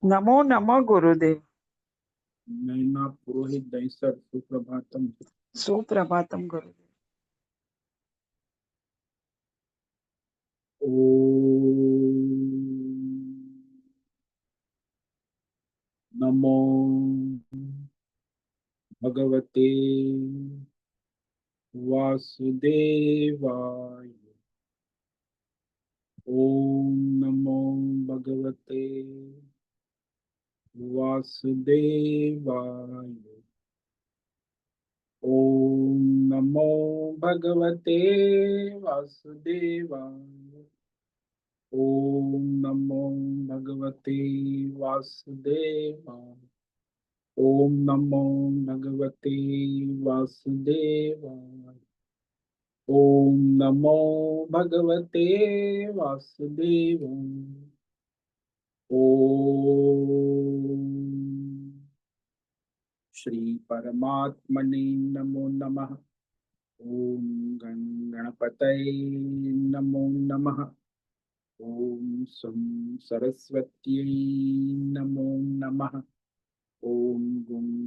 नमो नमः गुरुदेव। नैना पुरोहित दैसर सुप्रभातम। सुप्रभातम गुरुदेव। ओम नमो भगवते वासुदेवाय। ओम नमो भगवते वासुदेवाय। ओम नमो भगवते वासुदेवाय। ओम नमो भगवते वासुदेवाय। ओम नमो भगवते वासुदेवाय। ओम नमो भगवते वासुदेवाय। ओम श्री परमात्मने नमो नमः। ओम गणपतये नमो नमः। ओम सं सरस्वत्यै नमो नमः। ओम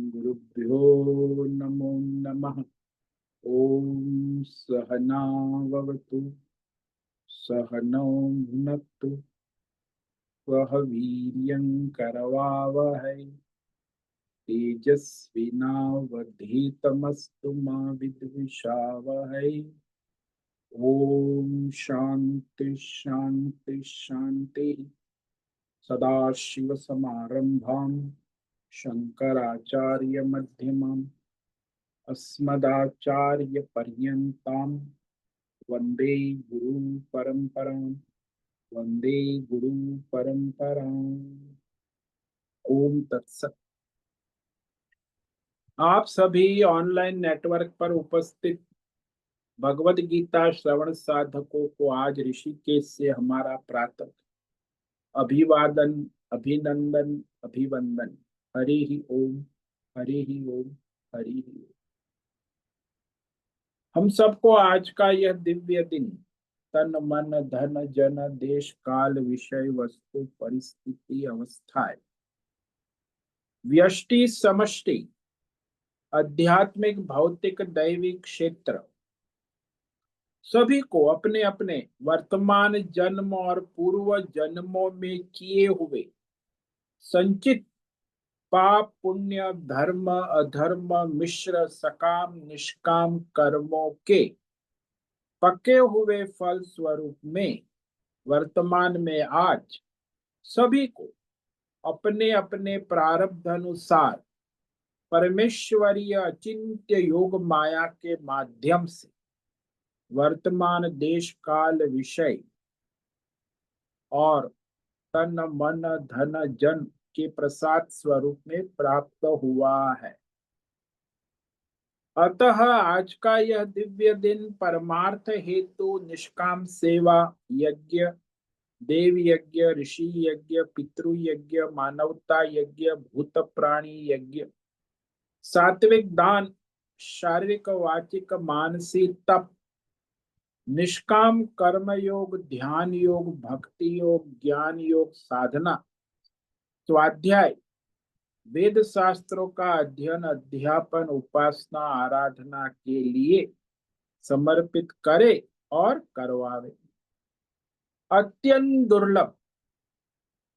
गुरुभ्यो नमो नमः। ओम सहनाववतु सहनौ भुनक्तु वह वीर्यं करवावहै तेजस्विनावधीतमस्तु मा विद्विषावहै। ओम शांति शांति शांति। सदाशिव समारंभां शंकराचार्य मध्यमाम् अस्मदाचार्य पर्यन्तां वंदे गुरु परंपरां। वंदे गुरु परंपरां। ओम तत्सत। आप सभी ऑनलाइन नेटवर्क पर उपस्थित भगवत गीता श्रवण साधकों को आज ऋषिकेश से हमारा प्रातः अभिवादन, अभिनंदन, अभिवंदन। हरि ही ओम, हरि ही ओम, हरि ही ओम। हम सबको आज का यह दिव्य दिन तन मन धन जन देश काल विषय वस्तु परिस्थिति अवस्थाएं व्यष्टि समष्टि आध्यात्मिक भौतिक दैविक क्षेत्र सभी को अपने अपने वर्तमान जन्म और पूर्व जन्मों में किए हुए संचित पाप पुण्य धर्म अधर्म मिश्र सकाम निष्काम कर्मों के पके हुए फल स्वरूप में वर्तमान में आज सभी को अपने अपने प्रारब्ध अनुसार परमेश्वरीय अचिंत्य योग माया के माध्यम से वर्तमान देश काल विषय और तन मन धन जन के प्रसाद स्वरूप में प्राप्त हुआ है। अतः आज का यह दिव्य दिन परमार्थ हेतु निष्काम सेवा यज्ञ देव यज्ञ ऋषि यज्ञ पितृ यज्ञ मानवता यज्ञ भूत प्राणी यज्ञ सात्विक दान शारीरिक वाचिक मानसिक तप निष्काम कर्म योग ध्यान योग भक्ति योग ज्ञान योग साधना स्वाध्याय वेद शास्त्रों का अध्ययन अध्यापन उपासना आराधना के लिए समर्पित करे और करवावे। अत्यंत दुर्लभ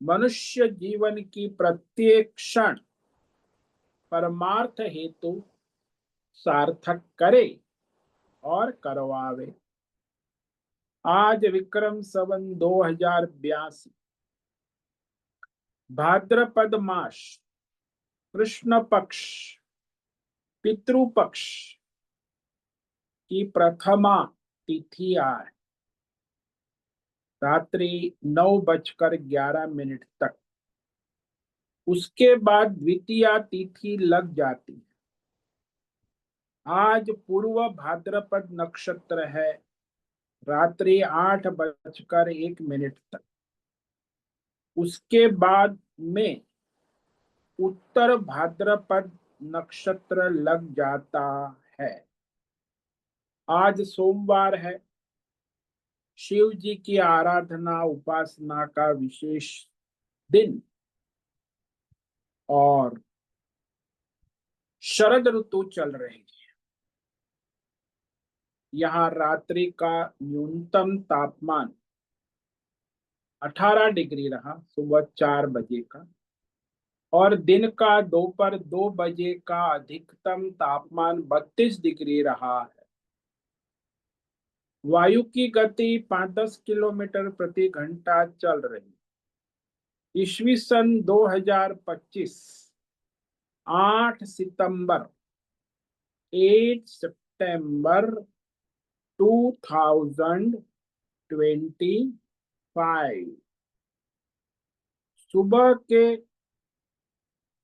मनुष्य जीवन की प्रत्येक क्षण परमार्थ हेतु सार्थक करे और करवावे। आज विक्रम संवत 2082 भाद्रपद मास कृष्ण पक्ष पितृपक्ष की प्रथमा तिथि आज रात्रि 9:11 तक। उसके बाद द्वितीया तिथि लग जाती है। आज पूर्व भाद्रपद नक्षत्र है रात्रि 8:01 तक। उसके बाद में उत्तर भाद्रपद नक्षत्र लग जाता है। आज सोमवार है। शिव जी की आराधना उपासना का विशेष दिन और शरद ऋतु चल रही है। यहाँ रात्रि का न्यूनतम तापमान 18 डिग्री रहा सुबह 4 बजे का, और दिन का दोपहर 2 बजे का अधिकतम तापमान 32 डिग्री रहा है। वायु की गति 5-10 किलोमीटर प्रति घंटा चल रही। ईस्वी सन 2025 8 सितंबर 8 सितंबर 2025 सुबह के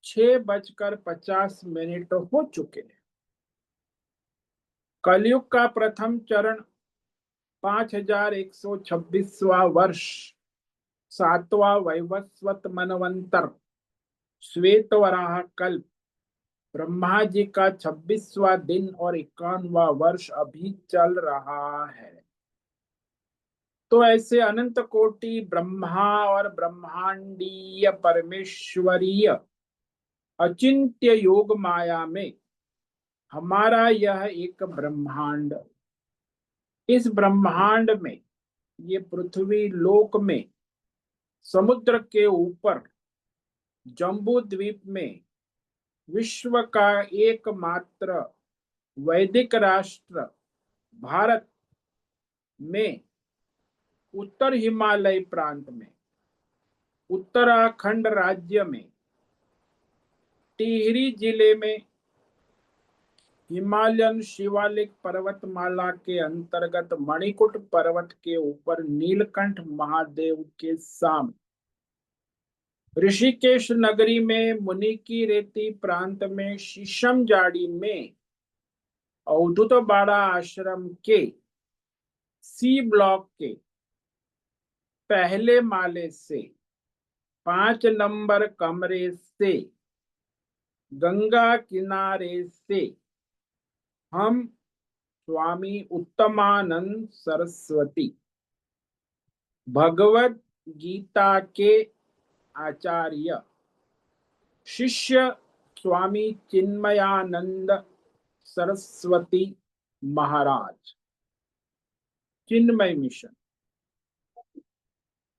6:50 हो चुके हैं। कलयुग का प्रथम चरण 5126वां वर्ष, 7वां वैवस्वत मनवंतर, श्वेत वराह कल्प, ब्रह्मा जी का 26वां दिन और 51वां वर्ष अभी चल रहा है। तो ऐसे अनंत कोटि ब्रह्मा और ब्रह्मांडीय परमेश्वरीय अचिंत्य योग माया में हमारा यह एक ब्रह्मांड, इस ब्रह्मांड में, ये पृथ्वी लोक में, समुद्र के ऊपर जम्बू द्वीप में, विश्व का एकमात्र वैदिक राष्ट्र भारत में, उत्तर हिमालय प्रांत में, उत्तराखंड राज्य में, टिहरी जिले में, हिमालयन शिवालिक पर्वतमाला के अंतर्गत मणिकुट पर्वत के ऊपर नीलकंठ महादेव के सामने, ऋषिकेश नगरी में, मुनि की रेती प्रांत में, शीशम जाड़ी में, अवधूत बाड़ा आश्रम के सी ब्लॉक के पहले माले से 5 नंबर कमरे से, गंगा किनारे से हम स्वामी उत्तमानंद सरस्वती भगवत गीता के आचार्य शिष्य स्वामी चिन्मयानंद सरस्वती महाराज, चिन्मय मिशन,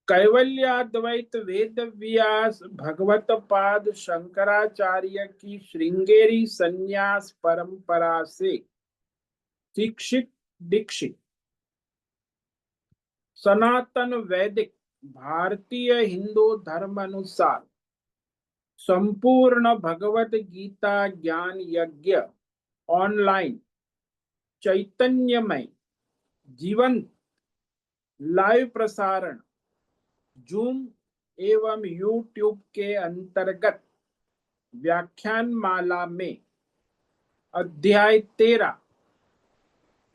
कैवल्याद्वैत वेद व्यास भगवत पाद शंकराचार्य की श्रृंगेरी संन्यास परंपरा से शिक्षित दीक्षित सनातन वैदिक भारतीय हिंदू धर्म अनुसार संपूर्ण भगवत गीता ज्ञान यज्ञ ऑनलाइन चैतन्यमय जीवंत लाइव प्रसारण जूम एवं यूट्यूब के अंतर्गत व्याख्यान माला में अध्याय 13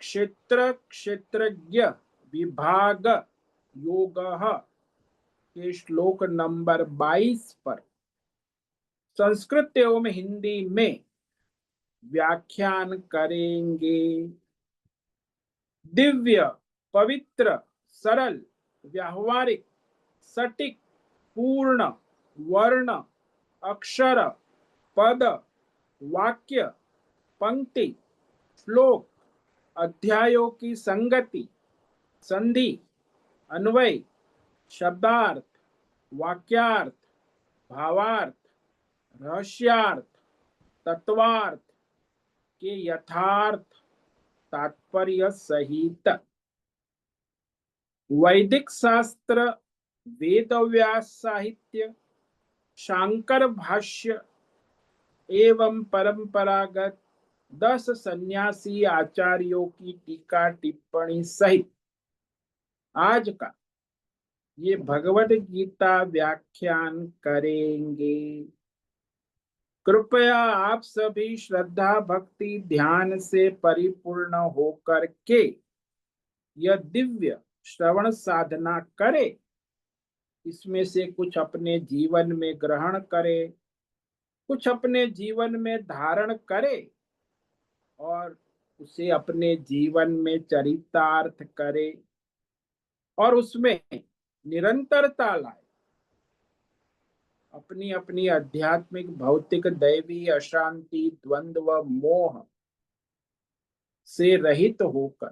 क्षेत्र क्षेत्रज्ञ विभाग योग के श्लोक नंबर 22 पर संस्कृत एवं हिंदी में व्याख्यान करेंगे। दिव्य, पवित्र, सरल, व्यावहारिक, सटीक, पूर्ण, वर्ण, अक्षर, पद, वाक्य, पंक्ति, श्लोक, अध्यायों की संगति, संधि, अन्वय, शब्दार्थ, वाक्यार्थ, भावार्थ, रहस्यार्थ, तत्वार्थ के यथार्थ तात्पर्य सहित वैदिक शास्त्र, वेद व्यास साहित्य, शांकर भाष्य एवं परंपरागत 10 सन्यासी आचार्यों की टीका टिप्पणी सहित आज का ये भगवत गीता व्याख्यान करेंगे। कृपया आप सभी श्रद्धा भक्ति ध्यान से परिपूर्ण होकर के यह दिव्य श्रवण साधना करें, इसमें से कुछ अपने जीवन में ग्रहण करें, कुछ अपने जीवन में धारण करें और उसे अपने जीवन में चरितार्थ करें और उसमें निरंतरता लाए। अपनी अपनी आध्यात्मिक भौतिक दैवी अशांति द्वंद्व मोह से रहित होकर,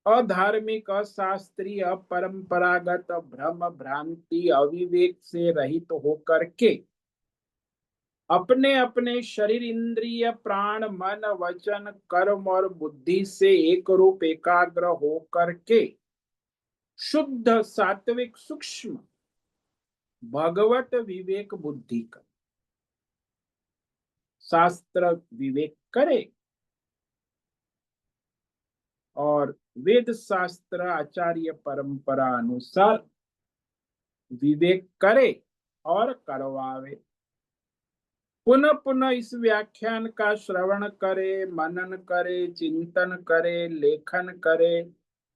अधार्मिक अशास्त्रीय अपरंपरागत भ्रम भ्रांति अविवेक से रहित होकर के अपने अपने शरीर इंद्रिय प्राण मन वचन कर्म और बुद्धि से एक रूप एकाग्र होकर के शुद्ध सात्विक सूक्ष्म भगवत विवेक बुद्धि का शास्त्र विवेक करे और वेद शास्त्र आचार्य परंपरा अनुसार विवेक करे और करवावे। पुनः पुनः इस व्याख्यान का श्रवण करे, मनन करे, चिंतन करे, लेखन करे,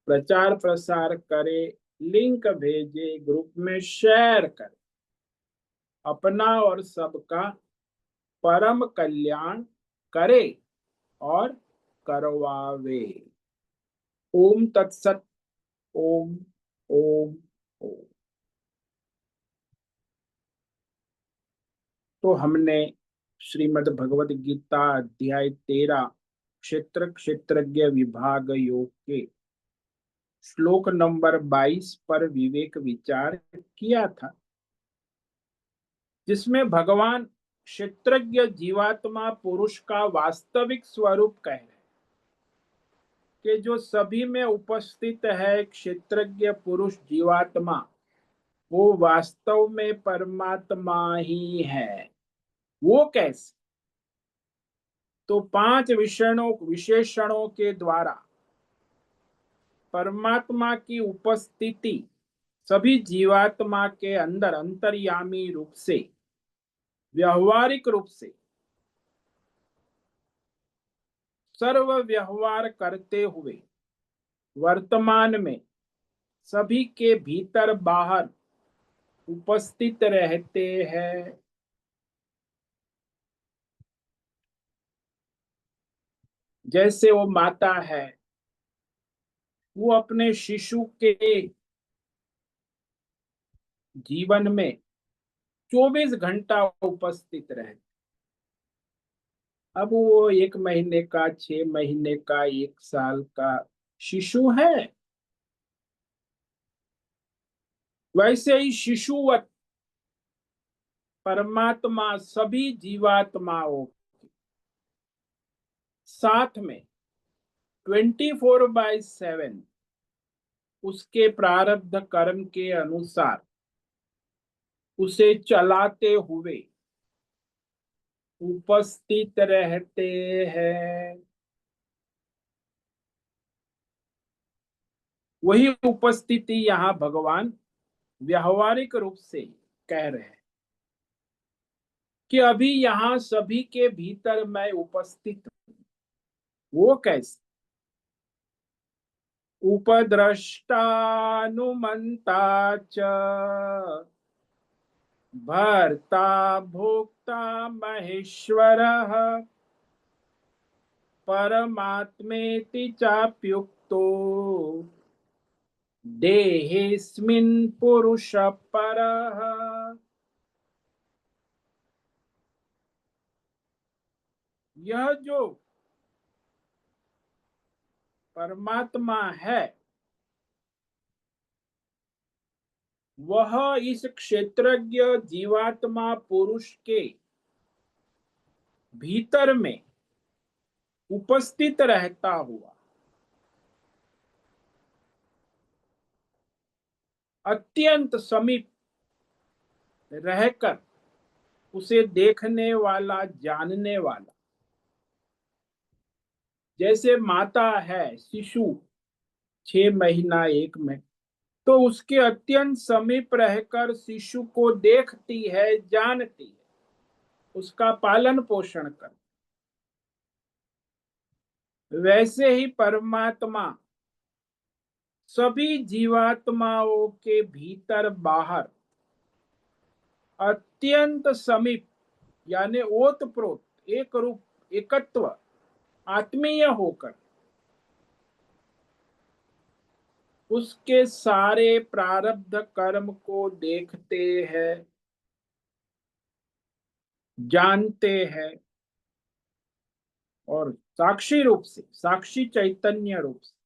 प्रचार प्रसार करे, लिंक भेजे, ग्रुप में शेयर करे, अपना और सबका परम कल्याण करे और करवावे। ओम तत्सत। ओम ओम ओम। तो हमने श्रीमद् भगवद गीता अध्याय 13 क्षेत्र क्षेत्रज्ञ विभाग योग के श्लोक नंबर 22 पर विवेक विचार किया था, जिसमें भगवान क्षेत्रज्ञ जीवात्मा पुरुष का वास्तविक स्वरूप कह रहे हैं कि जो सभी में उपस्थित है क्षेत्रज्ञ पुरुष जीवात्मा, वो वास्तव में परमात्मा ही है। वो कैसे? तो 5 विशेषणों के द्वारा परमात्मा की उपस्थिति सभी जीवात्मा के अंदर अंतर्यामी रूप से, व्यवहारिक रूप से सर्व व्यवहार करते हुए वर्तमान में सभी के भीतर बाहर उपस्थित रहते हैं। जैसे वो माता है, वो अपने शिशु के जीवन में 24 घंटा उपस्थित रहती। अब वो 1 महीने का, 6 महीने का, 1 साल का शिशु है, वैसे ही शिशुवत परमात्मा सभी जीवात्माओं साथ में 24/7 उसके प्रारब्ध कर्म के अनुसार उसे चलाते हुए उपस्थित रहते हैं। वही उपस्थिति यहाँ भगवान व्यावहारिक रूप से कह रहे हैं कि अभी यहाँ सभी के भीतर मैं उपस्थित हूं। वो कैसे? उपद्रष्टानुमंता च भर्ता भोक्ता महेश्वरः परमात्मेति चाप्युक्तो देहेऽस्मिन् पुरुषः परः। यह जो परमात्मा है वह इस क्षेत्रज्ञ जीवात्मा पुरुष के भीतर में उपस्थित रहता हुआ अत्यंत समीप रहकर उसे देखने वाला, जानने वाला। जैसे माता है, शिशु 6 महीना 1 में, तो उसके अत्यंत समीप रहकर शिशु को देखती है, जानती है, उसका पालन पोषण कर। वैसे ही परमात्मा सभी जीवात्माओं के भीतर बाहर अत्यंत समीप यानी ओतप्रोत एक रूप एकत्व आत्मीय होकर उसके सारे प्रारब्ध कर्म को देखते हैं, जानते हैं और साक्षी रूप से, साक्षी चैतन्य रूप से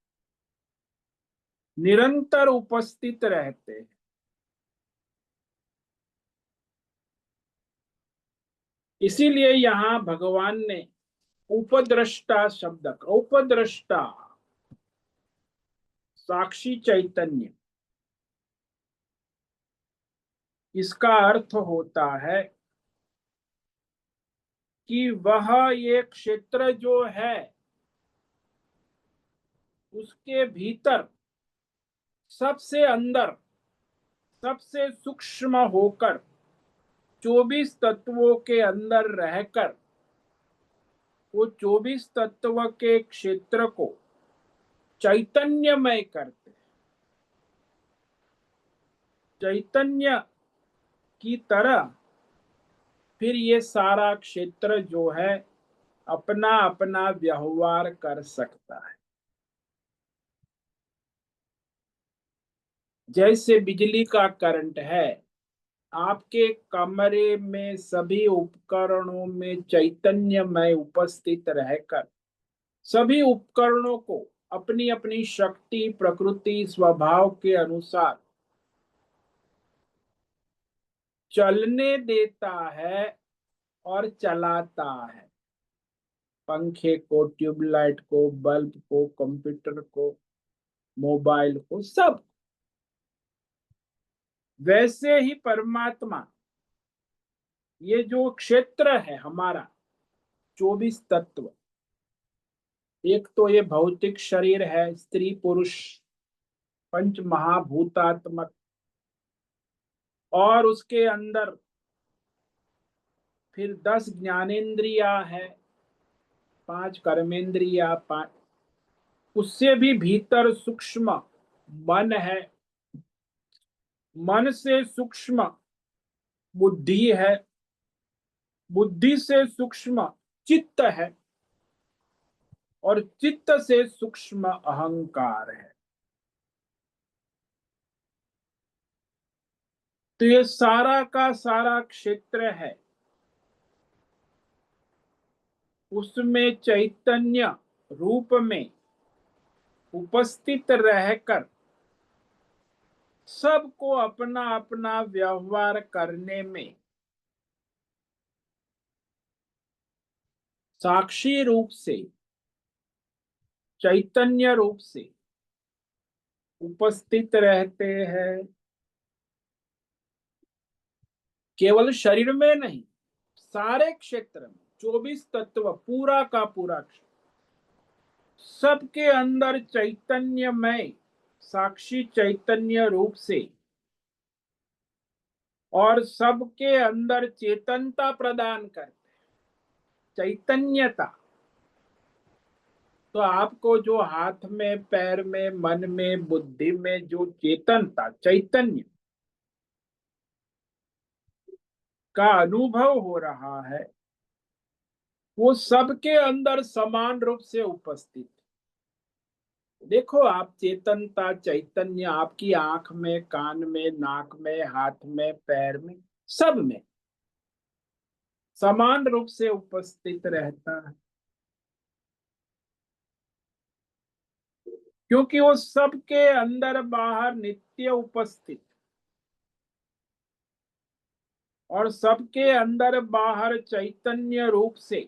निरंतर उपस्थित रहते हैं। इसीलिए यहाँ भगवान ने उपद्रष्टा शब्द का, उपद्रष्टा साक्षी चैतन्य, इसका अर्थ होता है कि वह ये क्षेत्र जो है उसके भीतर सबसे अंदर, सबसे सूक्ष्म होकर 24 तत्वों के अंदर रहकर वो 24 तत्व के क्षेत्र को चैतन्यमय करते, चैतन्य की तरह फिर ये सारा क्षेत्र जो है अपना अपना व्यवहार कर सकता है। जैसे बिजली का करंट है, आपके कमरे में सभी उपकरणों में चैतन्यमय उपस्थित रहकर सभी उपकरणों को अपनी अपनी शक्ति, प्रकृति, स्वभाव के अनुसार चलने देता है और चलाता है। पंखे को, ट्यूबलाइट को, बल्ब को, कंप्यूटर को, मोबाइल को, सब। वैसे ही परमात्मा, ये जो क्षेत्र है हमारा 24 तत्व, एक तो ये भौतिक शरीर है, स्त्री पुरुष पंच महाभूतात्मक, और उसके अंदर फिर 10 ज्ञानेंद्रिया है, 5 कर्मेंद्रिया, 5, उससे भी भीतर सूक्ष्म मन है, मन से सूक्ष्म बुद्धि है, बुद्धि से सूक्ष्म चित्त है, और चित्त से सूक्ष्म अहंकार है। तो ये सारा का सारा क्षेत्र है, उसमें चैतन्य रूप में उपस्थित रहकर सबको अपना अपना व्यवहार करने में साक्षी रूप से, चैतन्य रूप से उपस्थित रहते हैं। केवल शरीर में नहीं, सारे क्षेत्र में 24 तत्व, पूरा का पूरा क्षेत्र, सबके अंदर चैतन्यमय साक्षी चैतन्य रूप से और सबके अंदर चेतनता प्रदान करते, चैतन्यता। तो आपको जो हाथ में, पैर में, मन में, बुद्धि में जो चेतनता, चैतन्य का अनुभव हो रहा है, वो सबके अंदर समान रूप से उपस्थित। देखो आप, चेतनता, चैतन्य आपकी आंख में, कान में, नाक में, हाथ में, पैर में, सब में समान रूप से उपस्थित रहता है, क्योंकि वो सबके अंदर बाहर नित्य उपस्थित और सबके अंदर बाहर चैतन्य रूप से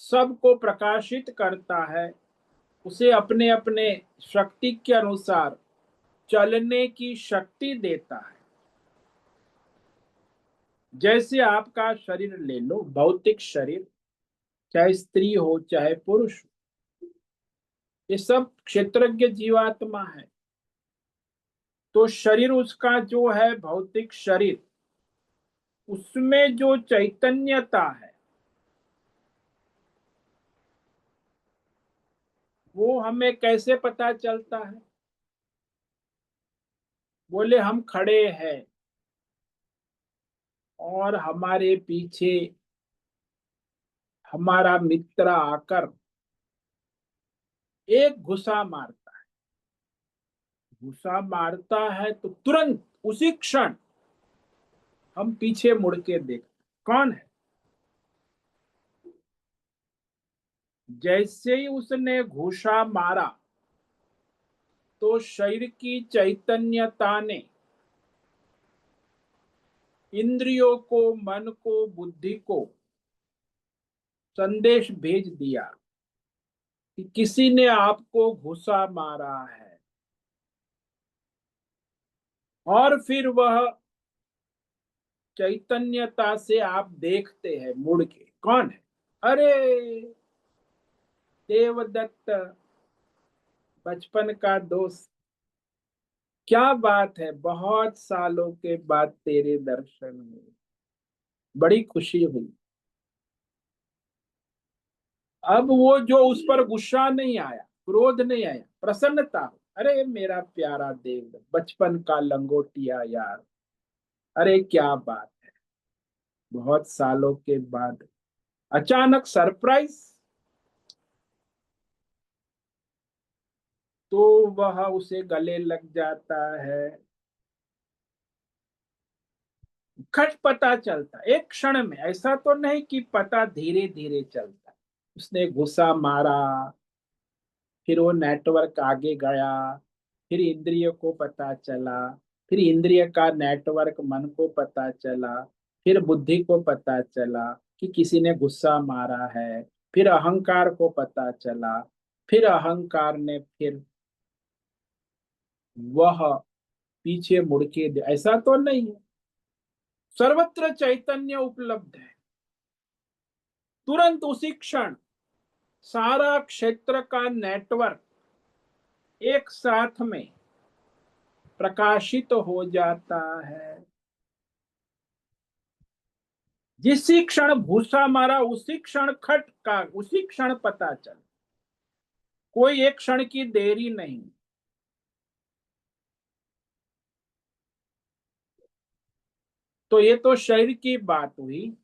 सबको प्रकाशित करता है। उसे अपने अपने शक्ति के अनुसार चलने की शक्ति देता है। जैसे आपका शरीर ले लो, भौतिक शरीर, चाहे स्त्री हो चाहे पुरुष हो, ये सब क्षेत्रज्ञ जीवात्मा है। तो शरीर उसका जो है भौतिक शरीर, उसमें जो चैतन्यता है वो हमें कैसे पता चलता है? बोले हम खड़े हैं और हमारे पीछे हमारा मित्र आकर एक घुसा मारता है, घुसा मारता है तो तुरंत उसी क्षण हम पीछे मुड़ के देखते कौन है, जैसे ही उसने घूंसा मारा तो शरीर की चैतन्यता ने इंद्रियों को, मन को, बुद्धि को संदेश भेज दिया कि किसी ने आपको घुसा मारा है। और फिर वह चैतन्यता से आप देखते हैं मुड़ के कौन है। अरे, देवदत्त, बचपन का दोस्त, क्या बात है, बहुत सालों के बाद तेरे दर्शन हुए, बड़ी खुशी हुई। अब वो जो उस पर गुस्सा नहीं आया, क्रोध नहीं आया, प्रसन्नता हो। अरे मेरा प्यारा देवदत्त, बचपन का लंगोटिया यार, अरे क्या बात है, बहुत सालों के बाद अचानक सरप्राइज। तो वह उसे गले लग जाता है। खट पता चलता एक क्षण में, ऐसा तो नहीं कि पता धीरे धीरे चलता। उसने घुसा मारा, फिर वो नेटवर्क आगे गया, फिर इंद्रिय को पता चला, फिर इंद्रिय का नेटवर्क मन को पता चला, फिर बुद्धि को पता चला कि किसी ने गुस्सा मारा है, फिर अहंकार को पता चला, फिर अहंकार ने फिर वह पीछे मुड़ के ऐसा तो नहीं है, सर्वत्र चैतन्य उपलब्ध है। तुरंत उसी क्षण सारा क्षेत्र का नेटवर्क एक साथ में प्रकाशित हो जाता है। जिसी क्षण भूसा मारा उसी क्षण खट का, उसी क्षण पता चल, कोई एक क्षण की देरी नहीं। तो ये तो शरीर की बात हुई।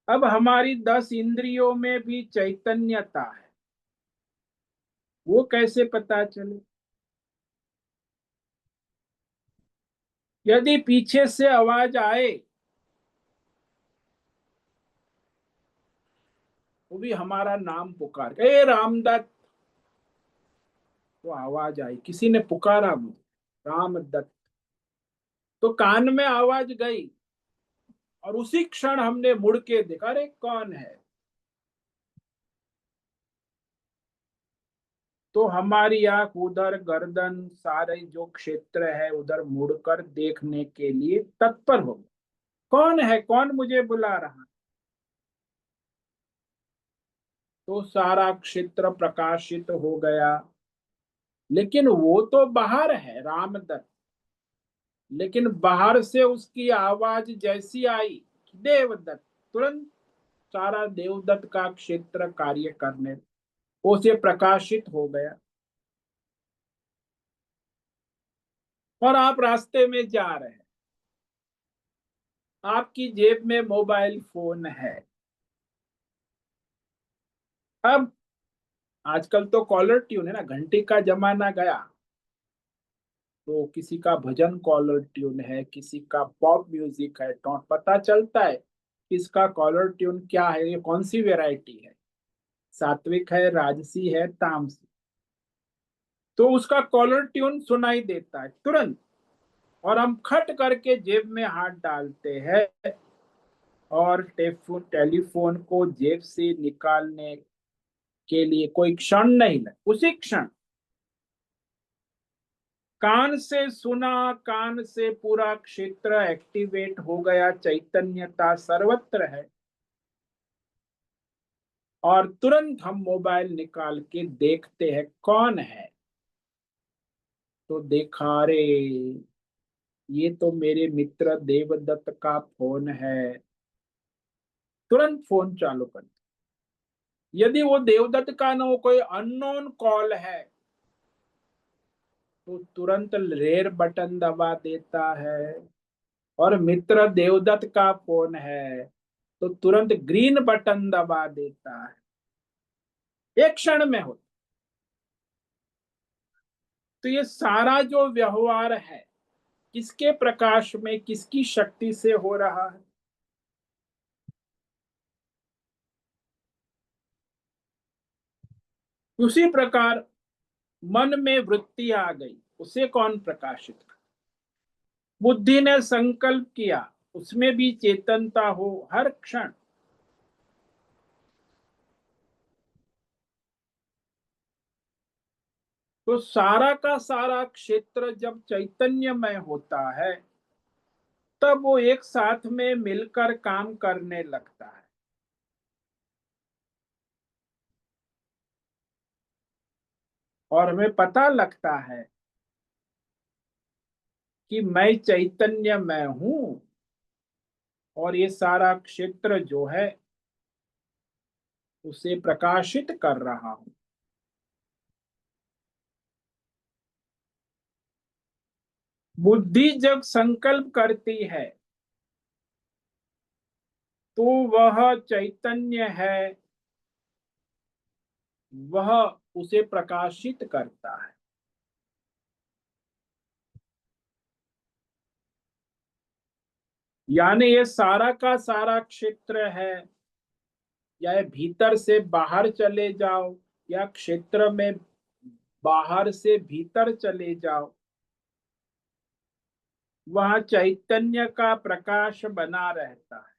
अब हमारी 10 इंद्रियों में भी चैतन्यता है, वो कैसे पता चले? यदि पीछे से आवाज आए, वो भी हमारा नाम पुकार, ए रामदत्त, तो आवाज आई, किसी ने पुकारा मुझे रामदत्त, तो कान में आवाज गई और उसी क्षण हमने मुड़ के देखा, अरे कौन है। तो हमारी आंख उधर, गर्दन, सारे जो क्षेत्र है उधर मुड़कर देखने के लिए तत्पर हो गए, कौन है, कौन मुझे बुला रहा। तो सारा क्षेत्र प्रकाशित हो गया, लेकिन वो तो बाहर है रामदत्त, लेकिन बाहर से उसकी आवाज जैसी आई, देवदत्त, तुरंत सारा देवदत्त का क्षेत्र कार्य करने, वो से प्रकाशित हो गया। और आप रास्ते में जा रहे हैं, आपकी जेब में मोबाइल फोन है। अब आजकल तो कॉलर ट्यून है ना, घंटी का जमाना गया, तो किसी का भजन कॉलर ट्यून है, किसी का पॉप म्यूजिक है, तो पता चलता है किसका कॉलर ट्यून क्या है, ये कौन सी वेराइटी है, सात्विक है, राजसी है, तामसी। तो उसका कॉलर ट्यून सुनाई देता है तुरंत, और हम खट करके जेब में हाथ डालते हैं और टेलीफोन को जेब से निकालने के लिए कोई क्षण नहीं लगे, उसी क्षण कान से सुना, कान से पूरा क्षेत्र एक्टिवेट हो गया, चैतन्यता सर्वत्र है। और तुरंत हम मोबाइल निकाल के देखते हैं कौन है। तो देखा, रे ये तो मेरे मित्र देवदत्त का फोन है। तुरंत फोन चालू कर, यदि वो देवदत्त का ना हो, कोई अननोन कॉल है, तो तुरंत रेयर बटन दबा देता है। और मित्र देवदत्त का फोन है तो तुरंत ग्रीन बटन दबा देता है, एक क्षण में हो। तो ये सारा जो व्यवहार है, किसके प्रकाश में, किसकी शक्ति से हो रहा है? उसी प्रकार मन में वृत्ति आ गई, उसे कौन प्रकाशित करे? बुद्धि ने संकल्प किया, उसमें भी चेतनता हो हर क्षण। तो सारा का सारा क्षेत्र जब चैतन्यमय होता है, तब वो एक साथ में मिलकर काम करने लगता है। और हमें पता लगता है कि मैं चैतन्यमय हूं, और ये सारा क्षेत्र जो है उसे प्रकाशित कर रहा हूं। बुद्धि जब संकल्प करती है तो वह चैतन्य है, वह उसे प्रकाशित करता है। यानी ये सारा का सारा क्षेत्र है, या ये भीतर से बाहर चले जाओ, या क्षेत्र में बाहर से भीतर चले जाओ, वहां चैतन्य का प्रकाश बना रहता है।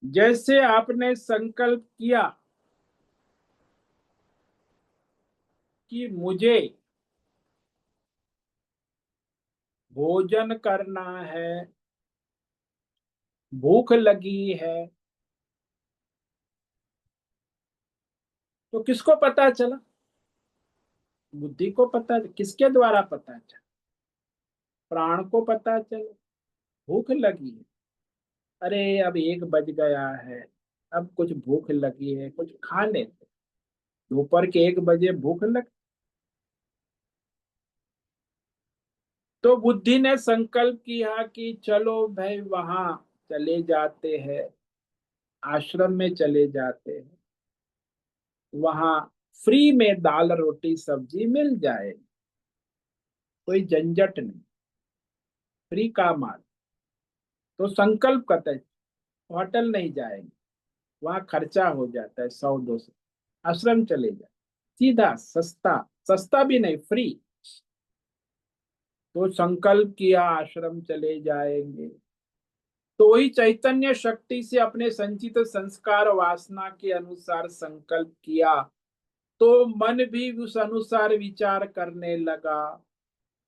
जैसे आपने संकल्प किया कि मुझे भोजन करना है, भूख लगी है, तो किसको पता चला? बुद्धि को पता। किसके द्वारा पता चला? प्राण को पता चला। भूख लगी है, अरे अब 1 बज गया है, अब कुछ भूख लगी है, कुछ खा लेते। दोपहर के 1 बजे भूख लग। तो बुद्धि ने संकल्प किया कि चलो भाई वहां चले जाते हैं, आश्रम में चले जाते हैं, वहां फ्री में दाल रोटी सब्जी मिल जाए, कोई झंझट नहीं, फ्री का माल। तो संकल्प करते हैं, होटल नहीं जाएंगे, वहां खर्चा हो जाता है 100-200, आश्रम चले जाए, सीधा सस्ता। सस्ता भी नहीं, फ्री। तो संकल्प किया आश्रम चले जाएंगे, तो वही चैतन्य शक्ति से अपने संचित संस्कार वासना के अनुसार संकल्प किया, तो मन भी उस अनुसार विचार करने लगा।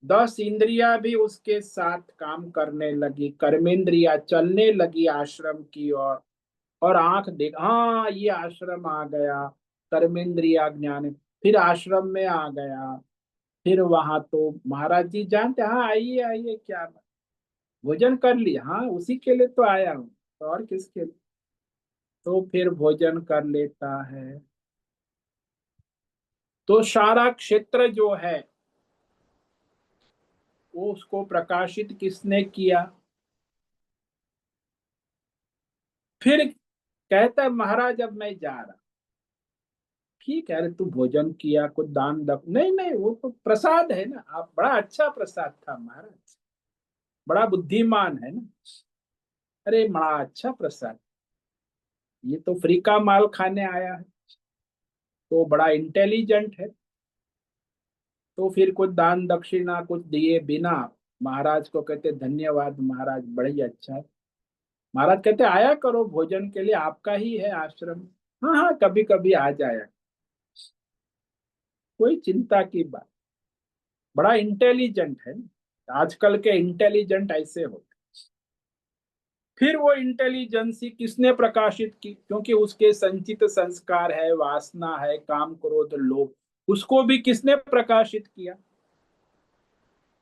10 इंद्रियां भी उसके साथ काम करने लगी, कर्मेंद्रियां चलने लगी आश्रम की ओर। और आंख देख, हाँ ये आश्रम आ गया, कर्मेंद्रिया ज्ञान। फिर आश्रम में आ गया, फिर वहां तो महाराज जी जानते, हाँ आइए आइए, क्या बात, भोजन कर लिया? हाँ उसी के लिए तो आया हूँ, तो और किसके लिए? तो फिर भोजन कर लेता है। तो सारा क्षेत्र जो है वो उसको प्रकाशित किसने किया? फिर कहता है महाराज अब मैं जा रहा। ठीक है, अरे तू भोजन किया, कुछ दान दप, नहीं नहीं, वो तो प्रसाद है ना, आप बड़ा अच्छा प्रसाद था महाराज, बड़ा बुद्धिमान है ना। अरे बड़ा अच्छा प्रसाद, ये तो फ्री का माल खाने आया है, तो बड़ा इंटेलिजेंट है। तो फिर कुछ दान दक्षिणा कुछ दिए बिना महाराज को कहते धन्यवाद महाराज, बड़ी अच्छा है। महाराज कहते आया करो भोजन के लिए, आपका ही है आश्रम। हाँ हाँ, कभी कभी आ जाया, कोई चिंता की बात। बड़ा इंटेलिजेंट है ना, आजकल के इंटेलिजेंट ऐसे होते। फिर वो इंटेलिजेंसी किसने प्रकाशित की? क्योंकि उसके संचित संस्कार है, वासना है, काम क्रोध लोभ, उसको भी किसने प्रकाशित किया?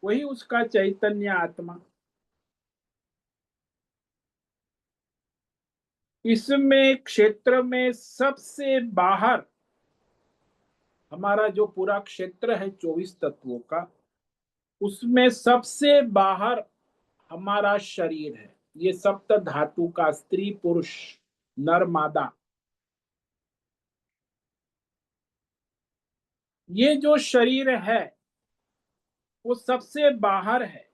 वही उसका चैतन्य आत्मा। इसमें क्षेत्र में सबसे बाहर, हमारा जो पूरा क्षेत्र है 24 तत्वों का, उसमें सबसे बाहर हमारा शरीर है। ये सप्त धातु का, स्त्री पुरुष नर मादा, ये जो शरीर है वो सबसे बाहर है।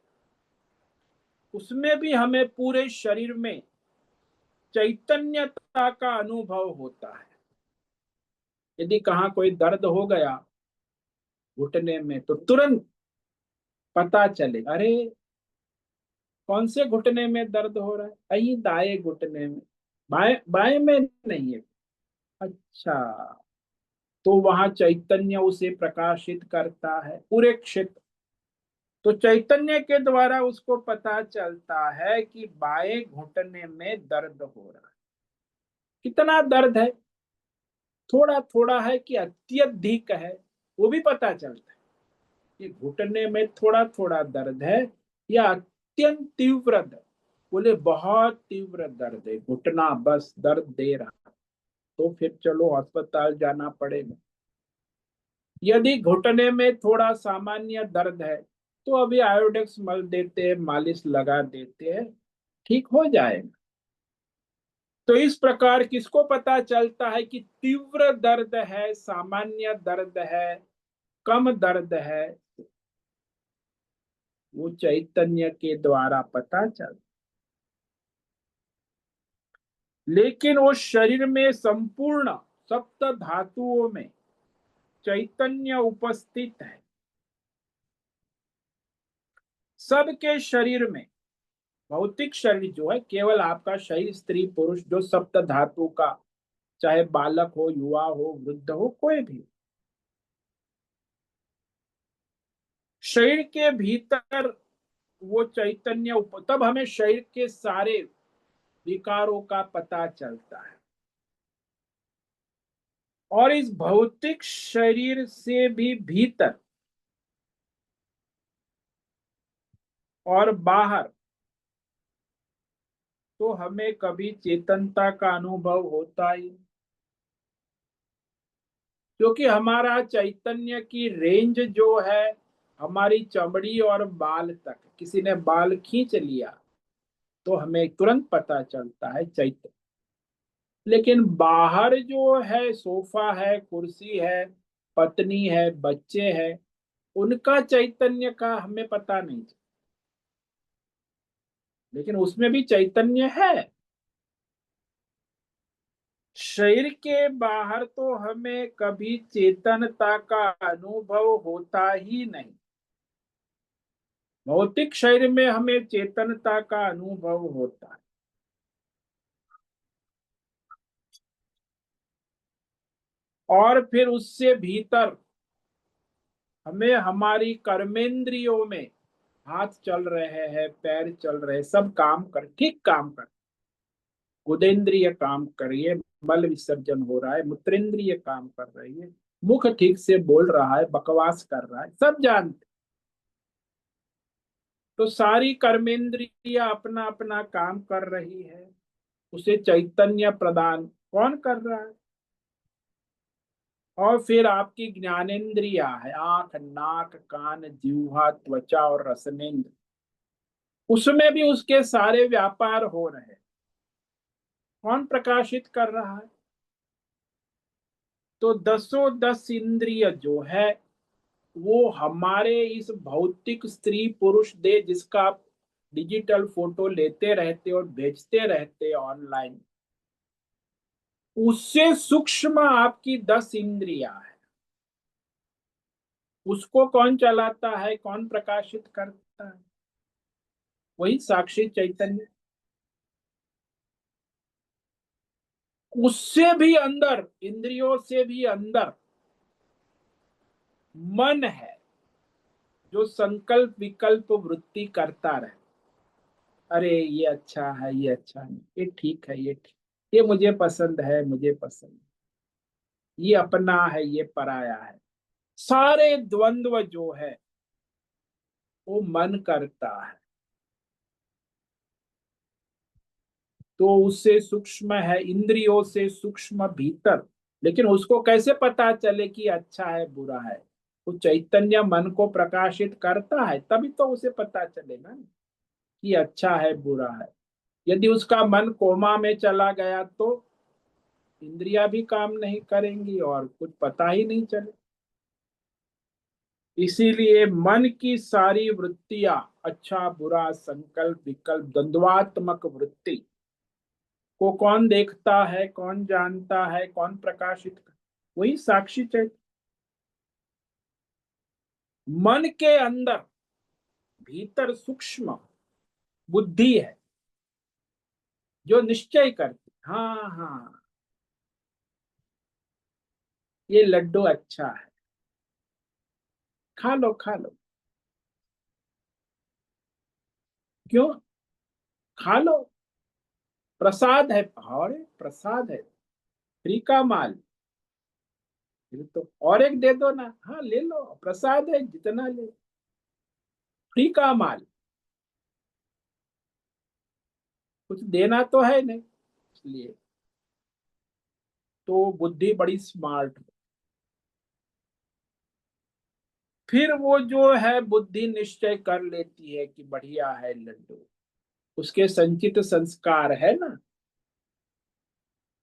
उसमें भी हमें पूरे शरीर में चैतन्यता का अनुभव होता है। यदि कहाँ कोई दर्द हो गया घुटने में तो तुरंत पता चले, अरे कौन से घुटने में दर्द हो रहा है, अई दाएं घुटने में, बाएं बाएं में नहीं है। अच्छा, तो वहां चैतन्य उसे प्रकाशित करता है पूरे क्षेत्र। तो चैतन्य के द्वारा उसको पता चलता है कि बाएं घुटने में दर्द हो रहा है। कितना दर्द है, थोड़ा थोड़ा है कि अत्यधिक है, वो भी पता चलता है कि घुटने में थोड़ा थोड़ा दर्द है या अत्यंत तीव्र दर्द। बोले बहुत तीव्र दर्द है, घुटना बस दर्द दे रहा है, तो फिर चलो अस्पताल जाना पड़ेगा। यदि घुटने में थोड़ा सामान्य दर्द है तो अभी आयोडेक्स मल देते हैं, मालिश लगा देते हैं, ठीक हो जाएगा। तो इस प्रकार किसको पता चलता है कि तीव्र दर्द है, सामान्य दर्द है, कम दर्द है? वो चैतन्य के द्वारा पता चलता। लेकिन उस शरीर में संपूर्ण सप्त धातुओं में चैतन्य उपस्थित है। सबके शरीर में, भौतिक शरीर जो है, केवल आपका शरीर स्त्री पुरुष जो सप्त धातु का, चाहे बालक हो, युवा हो, वृद्ध हो, कोई भी, शरीर के भीतर वो चैतन्य तब हमें शरीर के सारे विकारों का पता चलता है। और इस भौतिक शरीर से भी भीतर और बाहर तो हमें कभी चेतनता का अनुभव होता ही, क्योंकि हमारा चैतन्य की रेंज जो है हमारी चमड़ी और बाल तक। किसी ने बाल खींच लिया तो हमें तुरंत पता चलता है चैतन्य। लेकिन बाहर जो है, सोफा है, कुर्सी है, पत्नी है, बच्चे हैं, उनका चैतन्य का हमें पता नहीं। लेकिन उसमें भी चैतन्य है। शरीर के बाहर तो हमें कभी चेतनता का अनुभव होता ही नहीं। भौतिक शरीर में हमें चेतनता का अनुभव होता है। और फिर उससे भीतर हमें हमारी कर्मेंद्रियों में हाथ चल रहे हैं, पैर चल रहे हैं, सब काम कर, ठीक काम कर, गुदेंद्रिय काम करिए, मल विसर्जन हो रहा है, मूत्रेंद्रिय काम कर रही है, मुख ठीक से बोल रहा है, बकवास कर रहा है, सब जानते। तो सारी कर्मेंद्रिया अपना अपना काम कर रही है, उसे चैतन्य प्रदान कौन कर रहा है? और फिर आपकी ज्ञानेन्द्रिया है, आंख, नाक, कान, जिह्वा, त्वचा और रसनेन्द्र, उसमें भी उसके सारे व्यापार हो रहे हैं। कौन प्रकाशित कर रहा है? तो दसों दस इंद्रिय जो है वो हमारे इस भौतिक स्त्री पुरुष दे, जिसका आप डिजिटल फोटो लेते रहते और भेजते रहते ऑनलाइन, उससे सूक्ष्म आपकी 10 इंद्रियां है। उसको कौन चलाता है, कौन प्रकाशित करता है? वही साक्षी चैतन्य। उससे भी अंदर, इंद्रियों से भी अंदर मन है, जो संकल्प विकल्प वृत्ति करता रहे। अरे ये अच्छा है, ये अच्छा नहीं, ये ठीक है, ये ठीक, ये मुझे पसंद है, मुझे पसंद है, ये अपना है, ये पराया है। सारे द्वंद्व जो है वो मन करता है। तो उससे सूक्ष्म है, इंद्रियों से सूक्ष्म भीतर। लेकिन उसको कैसे पता चले कि अच्छा है बुरा है? वो चैतन्य मन को प्रकाशित करता है, तभी तो उसे पता चलेगा ना कि अच्छा है बुरा है। यदि उसका मन कोमा में चला गया तो इंद्रियां भी काम नहीं करेंगी और कुछ पता ही नहीं चले। इसीलिए मन की सारी वृत्तियां, अच्छा बुरा, संकल्प विकल्प, द्वंद्वात्मक वृत्ति, को कौन देखता है, कौन जानता है, कौन प्रकाशित वही साक्षी चैतन्य। मन के अंदर भीतर सूक्ष्म बुद्धि है जो निश्चय करती, हाँ हाँ ये लड्डू अच्छा है, खा लो खा लो। क्यों? खा लो, प्रसाद है, और प्रसाद है, फ्री का माल। फिर तो और एक दे दो ना, हाँ ले लो, प्रसाद है जितना ले, फ्री का माल, कुछ देना तो है नहीं, इसलिए तो बुद्धि बड़ी स्मार्ट। फिर वो जो है बुद्धि निश्चय कर लेती है कि बढ़िया है लड्डू, उसके संचित संस्कार है ना,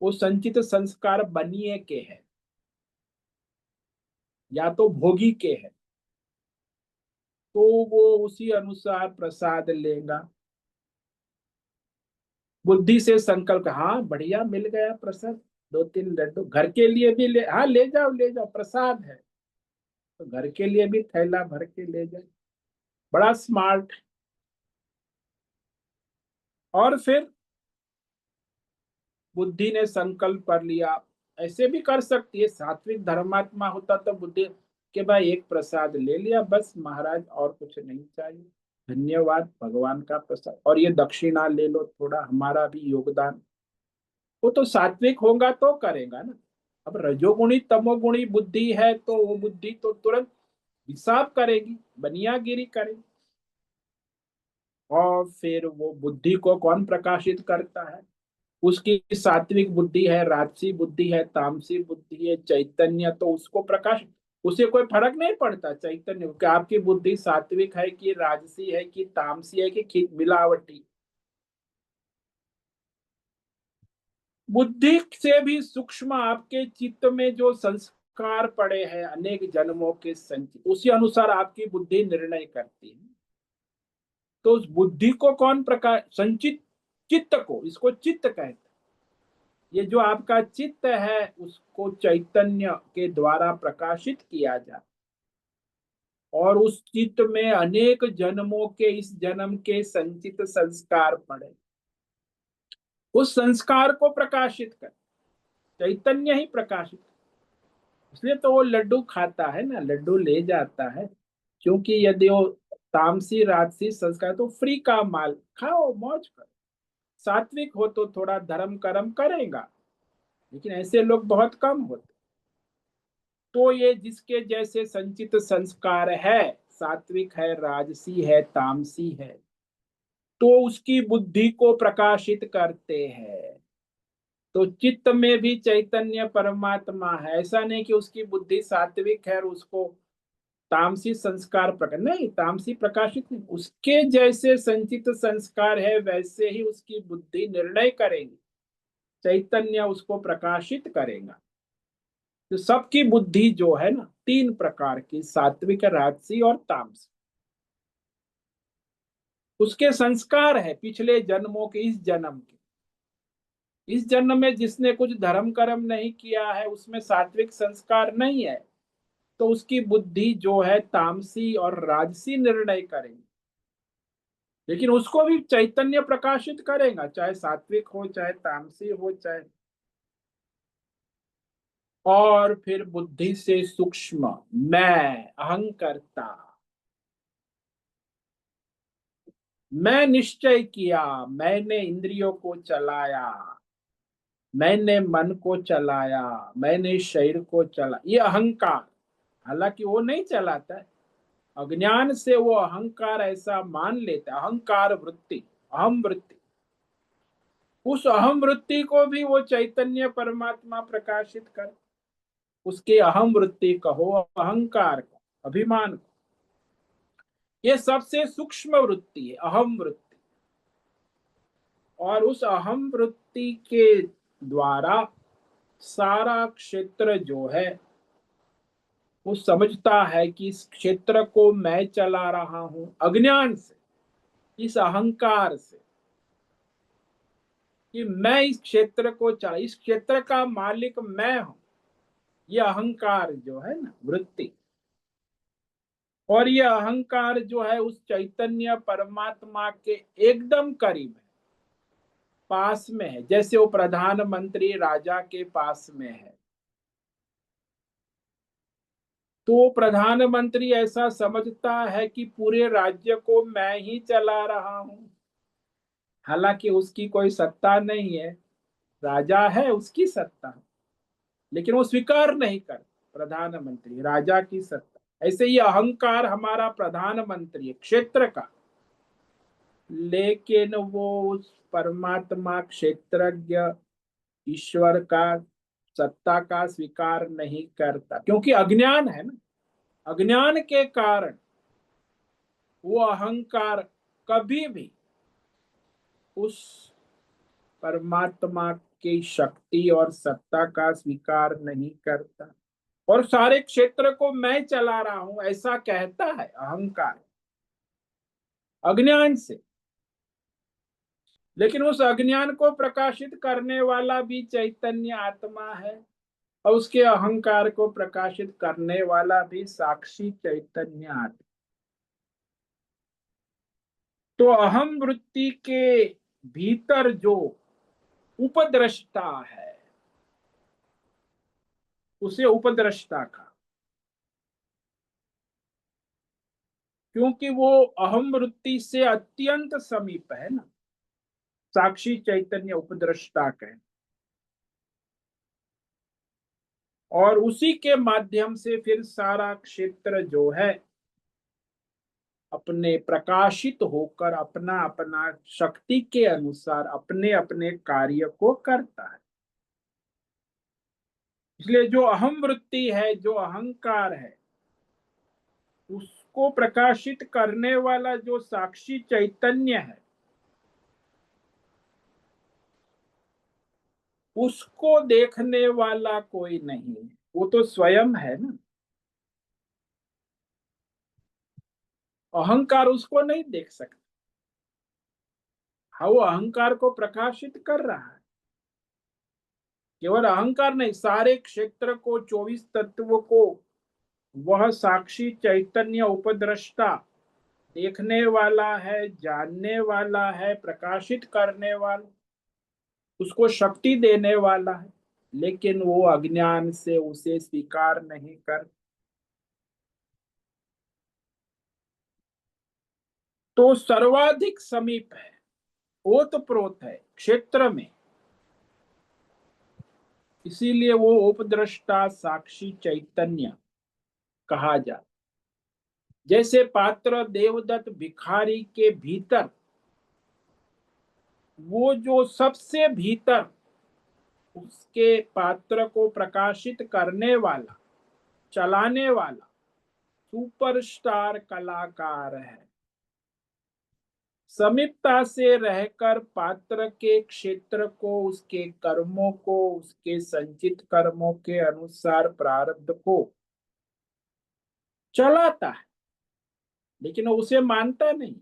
वो संचित संस्कार बनिए के है या तो भोगी के है, तो वो उसी अनुसार प्रसाद लेगा। बुद्धि से संकल्प, हाँ बढ़िया मिल गया प्रसाद, दो तीन लड्डू घर के लिए भी ले, हाँ ले जाओ प्रसाद है, तो घर के लिए भी थैला भर के ले जाए, बड़ा स्मार्ट। और फिर बुद्धि ने संकल्प कर लिया, ऐसे भी कर सकती है, सात्विक धर्मात्मा होता तो बुद्धि के भाई एक प्रसाद ले लिया बस महाराज, और कुछ नहीं चाहिए, धन्यवाद भगवान का प्रसाद, और ये दक्षिणा ले लो, थोड़ा हमारा भी योगदान। वो तो सात्विक होगा तो करेगा ना। अब रजोगुणी तमोगुणी बुद्धि है तो वो बुद्धि तो तुरंत हिसाब करेगी, बनियागिरी करेगी। और फिर वो बुद्धि को कौन प्रकाशित करता है? उसकी सात्विक बुद्धि है, राजसी बुद्धि है, तामसी बुद्धि है, चैतन्य, तो उसको प्रकाश, उसे कोई फर्क नहीं पड़ता चैतन्य कि आपकी बुद्धि सात्विक है कि राजसी है कि तामसी है कि मिलावटी। बुद्धि से भी सूक्ष्म आपके चित्त में जो संस्कार पड़े हैं अनेक जन्मों के संचित, उसी अनुसार आपकी बुद्धि निर्णय करती है। तो उस बुद्धि को कौन प्रकार संचित, चित्त को, इसको चित्त कहते हैं। ये जो आपका चित्त है उसको चैतन्य के द्वारा प्रकाशित किया जाए, और उस चित्त में अनेक जन्मों के इस जन्म के संचित संस्कार पड़े, उस संस्कार को प्रकाशित कर, चैतन्य ही प्रकाशित। इसलिए तो वो लड्डू खाता है ना, लड्डू ले जाता है, क्योंकि यदि वो तामसी राजसी संस्कार तो फ्री का माल, खाओ मौज करो। सात्विक हो तो थोड़ा धर्म कर्म करेगा, लेकिन ऐसे लोग बहुत कम होते। तो ये जिसके जैसे संचित संस्कार है, सात्विक है, राजसी है, तामसी है, तो उसकी बुद्धि को प्रकाशित करते हैं। तो चित्त में भी चैतन्य परमात्मा है, ऐसा नहीं कि उसकी बुद्धि सात्विक है और उसको तामसी संस्कार प्रकट, नहीं, तामसी प्रकाशित नहीं, उसके जैसे संचित संस्कार है वैसे ही उसकी बुद्धि निर्णय करेगी, चैतन्य उसको प्रकाशित करेगा। तो सबकी बुद्धि जो है ना तीन प्रकार की, सात्विक, राजसी और तामसी, उसके संस्कार है पिछले जन्मों के, इस जन्म के, इस जन्म में जिसने कुछ धर्म कर्म नहीं किया है उसमें सात्विक संस्कार नहीं है, तो उसकी बुद्धि जो है तामसी और राजसी निर्णय करेगी, लेकिन उसको भी चैतन्य प्रकाशित करेगा, चाहे सात्विक हो चाहे तामसी हो चाहे। और फिर बुद्धि से सूक्ष्म मैं, अहंकर्ता, मैं निश्चय किया, मैंने इंद्रियों को चलाया, मैंने मन को चलाया, मैंने शरीर को चला, ये अहंकार। हालांकि वो नहीं चलाता है, अज्ञान से वो अहंकार ऐसा मान लेता है, अहंकार वृत्ति, अहम वृत्ति, उस अहम वृत्ति को भी वो चैतन्य परमात्मा प्रकाशित कर, उसके अहम वृत्ति कहो, अहंकार को, अभिमान को, ये सबसे सूक्ष्म वृत्ति है अहम वृत्ति। और उस अहम वृत्ति के द्वारा सारा क्षेत्र जो है वो समझता है कि इस क्षेत्र को मैं चला रहा हूं, अज्ञान से, इस अहंकार से, कि मैं इस क्षेत्र को चला, इस क्षेत्र का मालिक मैं हूं, ये अहंकार जो है ना वृत्ति, और ये अहंकार जो है उस चैतन्य परमात्मा के एकदम करीब है, पास में है, जैसे वो प्रधानमंत्री राजा के पास में है। तो प्रधानमंत्री ऐसा समझता है कि पूरे राज्य को मैं ही चला रहा हूं, हालांकि उसकी कोई सत्ता नहीं है, राजा है, उसकी सत्ता है, लेकिन वो स्वीकार नहीं कर प्रधानमंत्री राजा की सत्ता। ऐसे ही अहंकार हमारा प्रधानमंत्री है क्षेत्र का, लेकिन वो उस परमात्मा क्षेत्रज्ञ ईश्वर का सत्ता का स्वीकार नहीं करता, क्योंकि अज्ञान है ना। अज्ञान के कारण वो अहंकार कभी भी उस परमात्मा की शक्ति और सत्ता का स्वीकार नहीं करता, और सारे क्षेत्र को मैं चला रहा हूं ऐसा कहता है अहंकार, अज्ञान से। लेकिन उस अज्ञान को प्रकाशित करने वाला भी चैतन्य आत्मा है, और उसके अहंकार को प्रकाशित करने वाला भी साक्षी चैतन्य आत्मा। तो अहम वृत्ति के भीतर जो उपद्रष्टा है, उसे उपद्रष्टा का, क्योंकि वो अहम वृत्ति से अत्यंत समीप है ना, साक्षी चैतन्य उपद्रष्टा का है, और उसी के माध्यम से फिर सारा क्षेत्र जो है अपने प्रकाशित होकर अपना अपना शक्ति के अनुसार अपने अपने कार्य को करता है। इसलिए जो अहम वृत्ति है, जो अहंकार है, उसको प्रकाशित करने वाला जो साक्षी चैतन्य है, उसको देखने वाला कोई नहीं है, वो तो स्वयं है ना। अहंकार उसको नहीं देख सकता। हाँ, वो अहंकार को प्रकाशित कर रहा है, केवल अहंकार नहीं, सारे क्षेत्र को, 24 तत्व को वह साक्षी चैतन्य उपद्रष्टा देखने वाला है, जानने वाला है, प्रकाशित करने वाला, उसको शक्ति देने वाला है, लेकिन वो अज्ञान से उसे स्वीकार नहीं कर। तो सर्वाधिक समीप है, ओतप्रोत है क्षेत्र में, इसीलिए वो उपद्रष्टा साक्षी चैतन्य कहा जाता। जैसे पात्र देवदत्त भिखारी के भीतर, वो जो सबसे भीतर उसके पात्र को प्रकाशित करने वाला, चलाने वाला सुपरस्टार कलाकार है, समीपता से रहकर पात्र के क्षेत्र को, उसके कर्मों को, उसके संचित कर्मों के अनुसार प्रारब्ध को चलाता है, लेकिन वो उसे मानता नहीं।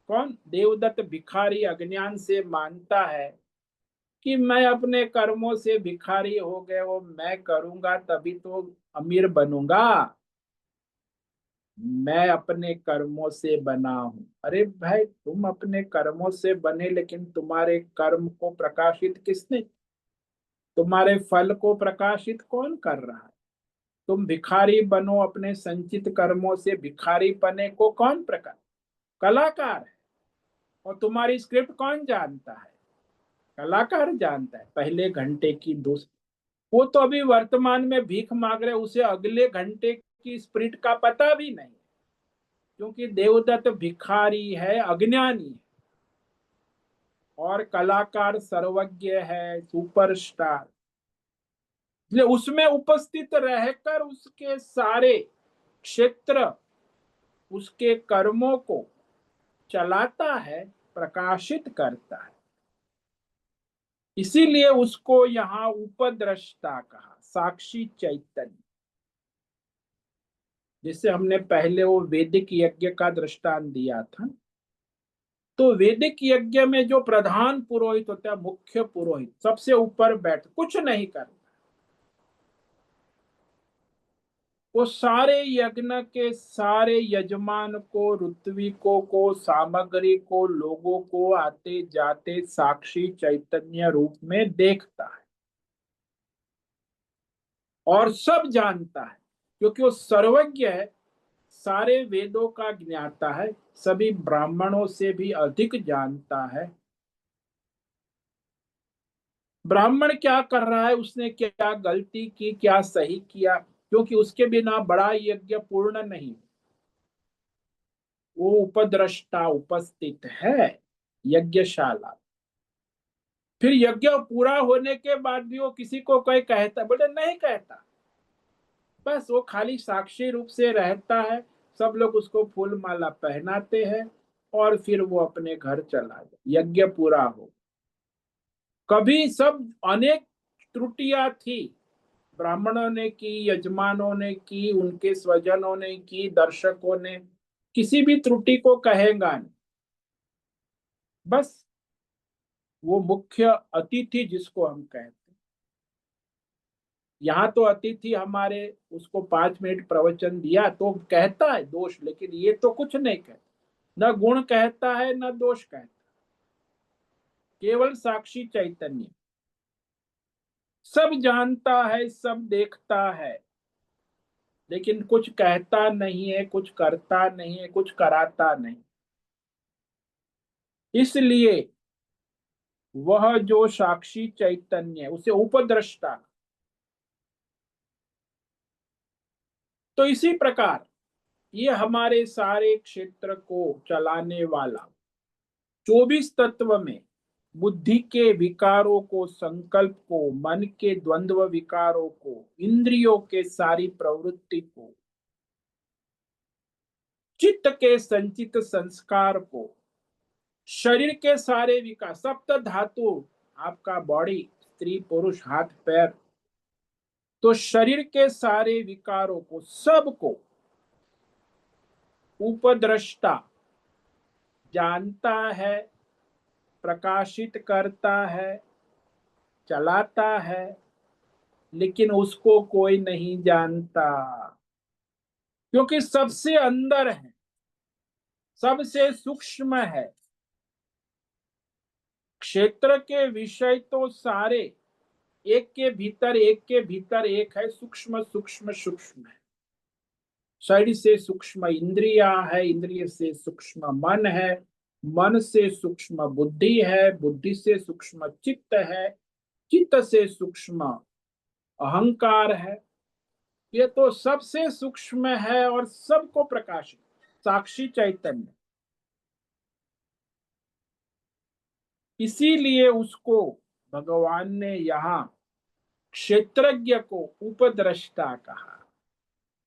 कौन? देवदत्त भिखारी अज्ञान से मानता है कि मैं अपने कर्मों से भिखारी हो गए, वो मैं करूंगा तभी तो अमीर बनूंगा, मैं अपने कर्मों से बना हूं। अरे भाई, तुम अपने कर्मों से बने, लेकिन तुम्हारे कर्म को प्रकाशित किसने, तुम्हारे फल को प्रकाशित कौन कर रहा है? तुम भिखारी बनो अपने संचित कर्मों से, भिखारी बने को कौन प्रकार? कलाकार है। और तुम्हारी स्क्रिप्ट कौन जानता है? कलाकार जानता है। पहले घंटे की दोस्त, वो तो अभी वर्तमान में भीख मांग रहे, उसे अगले घंटे की स्प्रिट का पता भी नहीं, क्योंकि देवदत्त भिखारी है, अज्ञानी है, और कलाकार सर्वज्ञ है, सुपरस्टार। इसलिए उसमें उपस्थित रहकर उसके सारे क्षेत्र, उसके कर्मों को चलाता है, प्रकाशित करता है। इसीलिए उसको यहाँ उपद्रष्टा कहा, साक्षी चैतन्य। जिससे हमने पहले वो वैदिक यज्ञ का दृष्टांत दिया था, तो वैदिक यज्ञ में जो प्रधान पुरोहित होता है, मुख्य पुरोहित, सबसे ऊपर बैठ कुछ नहीं करता, वो सारे यज्ञ के सारे यजमान को, ऋत्विकों को, सामग्री को, लोगों को आते जाते साक्षी चैतन्य रूप में देखता है और सब जानता है, क्योंकि वो सर्वज्ञ है, सारे वेदों का ज्ञाता है, सभी ब्राह्मणों से भी अधिक जानता है। ब्राह्मण क्या कर रहा है, उसने क्या गलती की, क्या सही किया, क्योंकि उसके बिना बड़ा यज्ञ पूर्ण नहीं। वो उपद्रष्टा उपस्थित है यज्ञशाला। फिर यज्ञ पूरा होने के बाद भी वो किसी को कोई कहता, बोले नहीं कहता, बस वो खाली साक्षी रूप से रहता है। सब लोग उसको फूल माला पहनाते हैं और फिर वो अपने घर चला जाए, यज्ञ पूरा हो। कभी सब अनेक त्रुटियां थी, ब्राह्मणों ने की, यजमानों ने की, उनके स्वजनों ने की, दर्शकों ने, किसी भी त्रुटि को कहेगा नहीं। बस वो मुख्य अतिथि जिसको हम कहते हैं, यहाँ तो अतिथि हमारे, उसको 5 मिनट प्रवचन दिया तो कहता है दोष, लेकिन ये तो कुछ नहीं कहता, न गुण कहता है न दोष कहता, केवल साक्षी चैतन्य, सब जानता है, सब देखता है, लेकिन कुछ कहता नहीं है, कुछ करता नहीं है, कुछ कराता नहीं। इसलिए वह जो साक्षी चैतन्य है, उसे उपद्रष्टा। तो इसी प्रकार ये हमारे सारे क्षेत्र को चलाने वाला 24 तत्व में बुद्धि के विकारों को, संकल्प को, मन के द्वंद्व विकारों को, इंद्रियों के सारी प्रवृत्ति को, चित्त के संचित संस्कार को, शरीर के सारे विकार, सप्त धातु, आपका बॉडी, स्त्री पुरुष हाथ पैर, तो शरीर के सारे विकारों को, सबको उपद्रष्टा जानता है, प्रकाशित करता है, चलाता है, लेकिन उसको कोई नहीं जानता, क्योंकि सबसे अंदर है, सबसे सूक्ष्म है। क्षेत्र के विषय तो सारे एक के भीतर एक के भीतर एक है, सूक्ष्म सूक्ष्म सूक्ष्म है। शरीर से सूक्ष्म इंद्रिया है, इंद्रिय से सूक्ष्म मन है, मन से सूक्ष्म बुद्धि है, बुद्धि से सूक्ष्म चित्त है, चित्त से सूक्ष्म अहंकार है। ये तो सबसे सूक्ष्म है और सबको प्रकाशित साक्षी चैतन्य। इसीलिए उसको भगवान ने यहाँ क्षेत्रज्ञ को उपद्रष्टा कहा।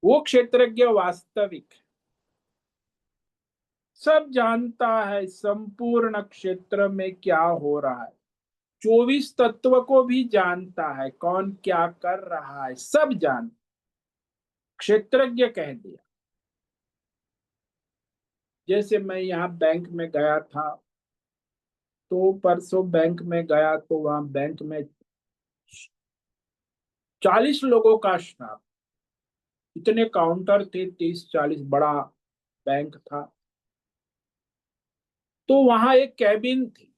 वो क्षेत्रज्ञ वास्तविक है, सब जानता है संपूर्ण क्षेत्र में क्या हो रहा है, 24 तत्व को भी जानता है, कौन क्या कर रहा है सब जान, क्षेत्रज्ञ कह दिया। जैसे मैं यहाँ बैंक में गया था, तो परसों बैंक में गया तो वहां बैंक में 40 लोगों का स्टाफ, इतने काउंटर थे, 30-40, बड़ा बैंक था। तो वहां एक कैबिन थी,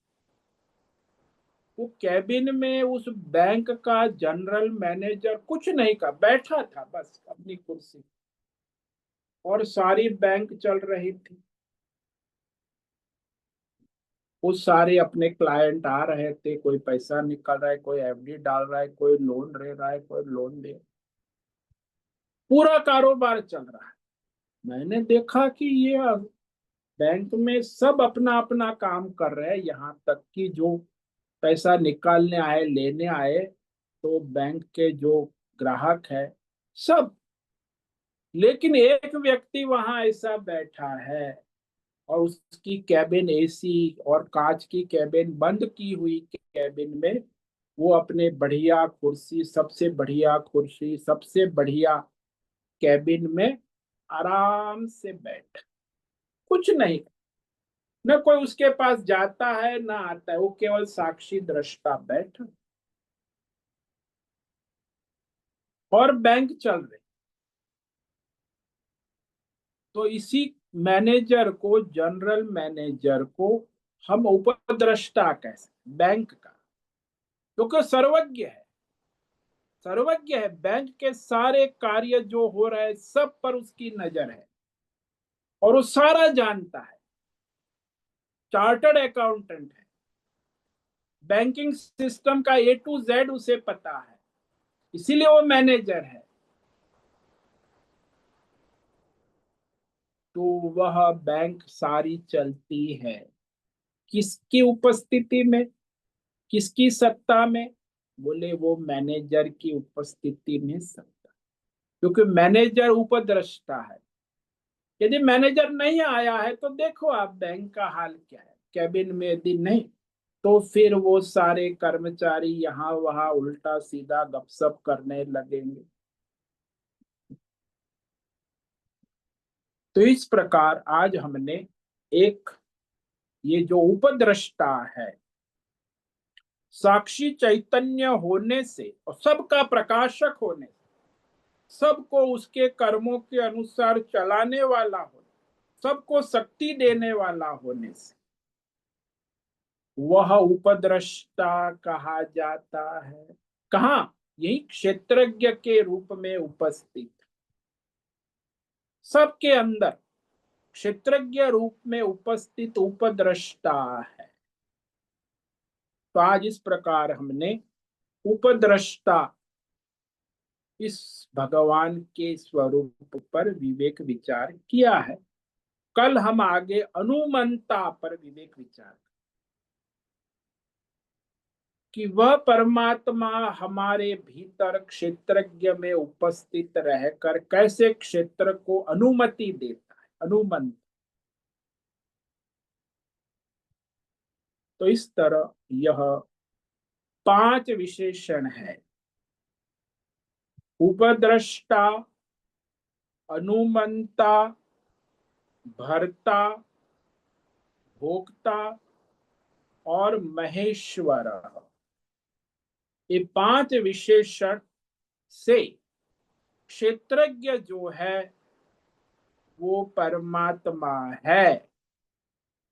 वो कैबिन में उस बैंक का जनरल मैनेजर कुछ नहीं कर बैठा था, बस अपनी कुर्सी, और सारी बैंक चल रही थी। वो सारे अपने क्लाइंट आ रहे थे, कोई पैसा निकाल रहा है, कोई एफडी डाल रहा है, कोई लोन ले रहा है, कोई लोन दे, पूरा कारोबार चल रहा है। मैंने देखा कि ये बैंक में सब अपना अपना काम कर रहे हैं, यहाँ तक कि जो पैसा निकालने आए, लेने आए, तो बैंक के जो ग्राहक है सब। लेकिन एक व्यक्ति वहां ऐसा बैठा है, और उसकी कैबिन एसी और कांच की कैबिन, बंद की हुई कैबिन में, वो अपने बढ़िया कुर्सी, सबसे बढ़िया कुर्सी, सबसे बढ़िया कैबिन में आराम से बैठ, कुछ नहीं। न कोई उसके पास जाता है ना आता है, वो केवल साक्षी दृष्टा बैठ और बैंक चल रहे। तो इसी मैनेजर को, जनरल मैनेजर को हम उपद्रष्टा कह सकते, बैंक का, क्योंकि सर्वज्ञ है। सर्वज्ञ है, बैंक के सारे कार्य जो हो रहे हैं सब पर उसकी नजर है और वो सारा जानता है। चार्टर्ड अकाउंटेंट है, बैंकिंग सिस्टम का A to Z उसे पता है, इसीलिए वो मैनेजर है। तो वह बैंक सारी चलती है किसकी उपस्थिति में, किसकी सत्ता में? बोले वो मैनेजर की उपस्थिति में सत्ता, क्योंकि मैनेजर उपद्रष्टा है। यदि मैनेजर नहीं आया है तो देखो आप बैंक का हाल क्या है। कैबिन में यदि नहीं, तो फिर वो सारे कर्मचारी यहाँ वहां उल्टा सीधा गपशप करने लगेंगे। तो इस प्रकार आज हमने एक, ये जो उपद्रष्टा है, साक्षी चैतन्य होने से और सबका प्रकाशक होने से, सबको उसके कर्मों के अनुसार चलाने वाला होने, सबको शक्ति देने वाला होने से वह उपद्रष्टा कहा जाता है। कहा? यही क्षेत्रज्ञ के रूप में उपस्थित, सबके अंदर क्षेत्रज्ञ रूप में उपस्थित उपद्रष्टा है। तो आज इस प्रकार हमने उपद्रष्टा, इस भगवान के स्वरूप पर विवेक विचार किया है। कल हम आगे अनुमंता पर विवेक विचार, कि वह परमात्मा हमारे भीतर क्षेत्रज्ञ में उपस्थित रहकर कैसे क्षेत्र को अनुमति देता है, अनुमंत। तो इस तरह यह 5 विशेषण है: उपद्रष्टा, अनुमंता, भर्ता, भोक्ता और महेश्वर। ये 5 विशेषण से क्षेत्रज्ञ जो है वो परमात्मा है,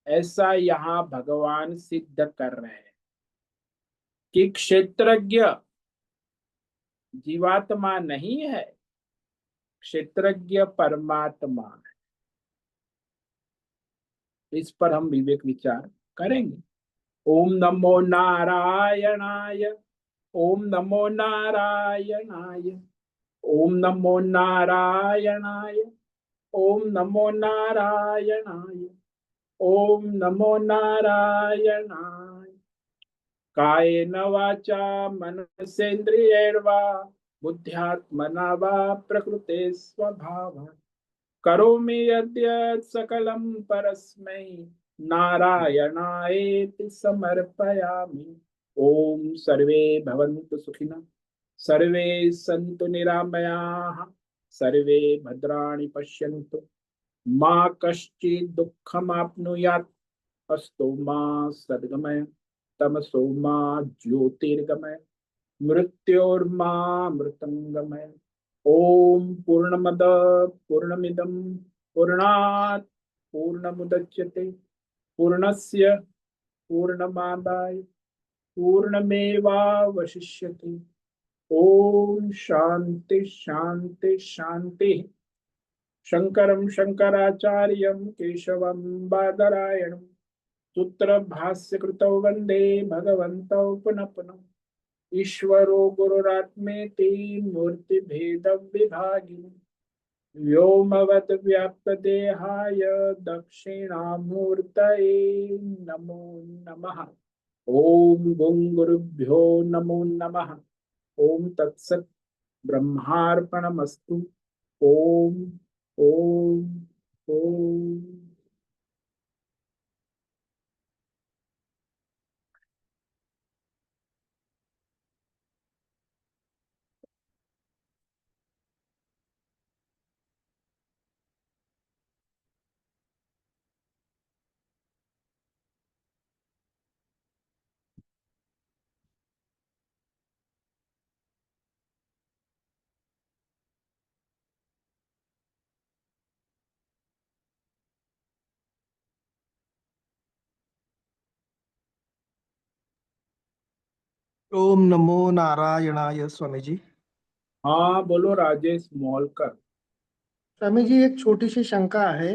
ऐसा यहाँ भगवान सिद्ध कर रहे हैं कि क्षेत्रज्ञ जीवात्मा नहीं है, क्षेत्रज्ञ परमात्मा है। इस पर हम विवेक विचार करेंगे। ओम नमो नारायणाय, ओम नमो नारायणाय, ओम नमो नारायणाय, ओम नमो नारायणाय, ओम नमो नारायणाय। कायेन वाचा मनसेन्द्रियैर्वा बुद्ध्यात्मना वा प्रकृते स्वभावात् करोमि यद्यत् सकलं परस्मै नारायणायेति समर्पयामि। ओम सर्वे भवन्तु सुखिनः, सर्वे सन्तु निरामयाः, सर्वे भद्राणि पश्यन्तु, मा कश्चित् दुःखमाप्नुयात्। अस्तु मा सद्गमय, तमसो मा ज्योतिर्गमय, मृत्योर्मा मृतंगमय। ओम पूर्णमद पूर्णमिदं पूर्णात् पूर्णमुदच्यते, पूर्णस्य पूर्णमादाय पूर्णमेवावशिष्यते। ओम शांति शांति शांति। शंकरं शंकराचार्यं केशवं बादरायणं सूत्र भाष्य कृतौ वंदे भगवन्तौ पुनः पुनः। ईश्वरो गुरुरात्मेति मूर्ति भेद विभागिनि व्योमवद् व्याप्त देहाय दक्षिणामूर्तये नमो नमः। ओम गुं गुरुभ्यो नमो नमः। ओम तत्सत् ब्रह्मार्पणमस्तु। ओम ओम ओम। ओम नमो नारायणाय स्वामी जी। हाँ बोलो राजेश मोलकर। स्वामी जी, एक छोटी सी शंका है।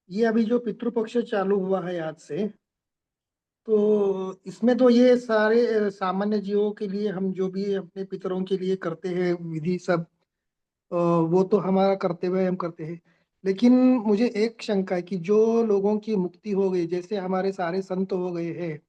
ये अभी जो पितृपक्ष चालू हुआ है आज से, तो इसमें तो ये सारे सामान्य जीवों के लिए हम जो भी अपने पितरों के लिए करते हैं विधि सब, वो तो हमारा कर्तव्य है, हम करते हैं। लेकिन मुझे एक शंका है कि जो लोगों की मुक्ति हो गई, जैसे हमारे सारे संत हो गए हैं,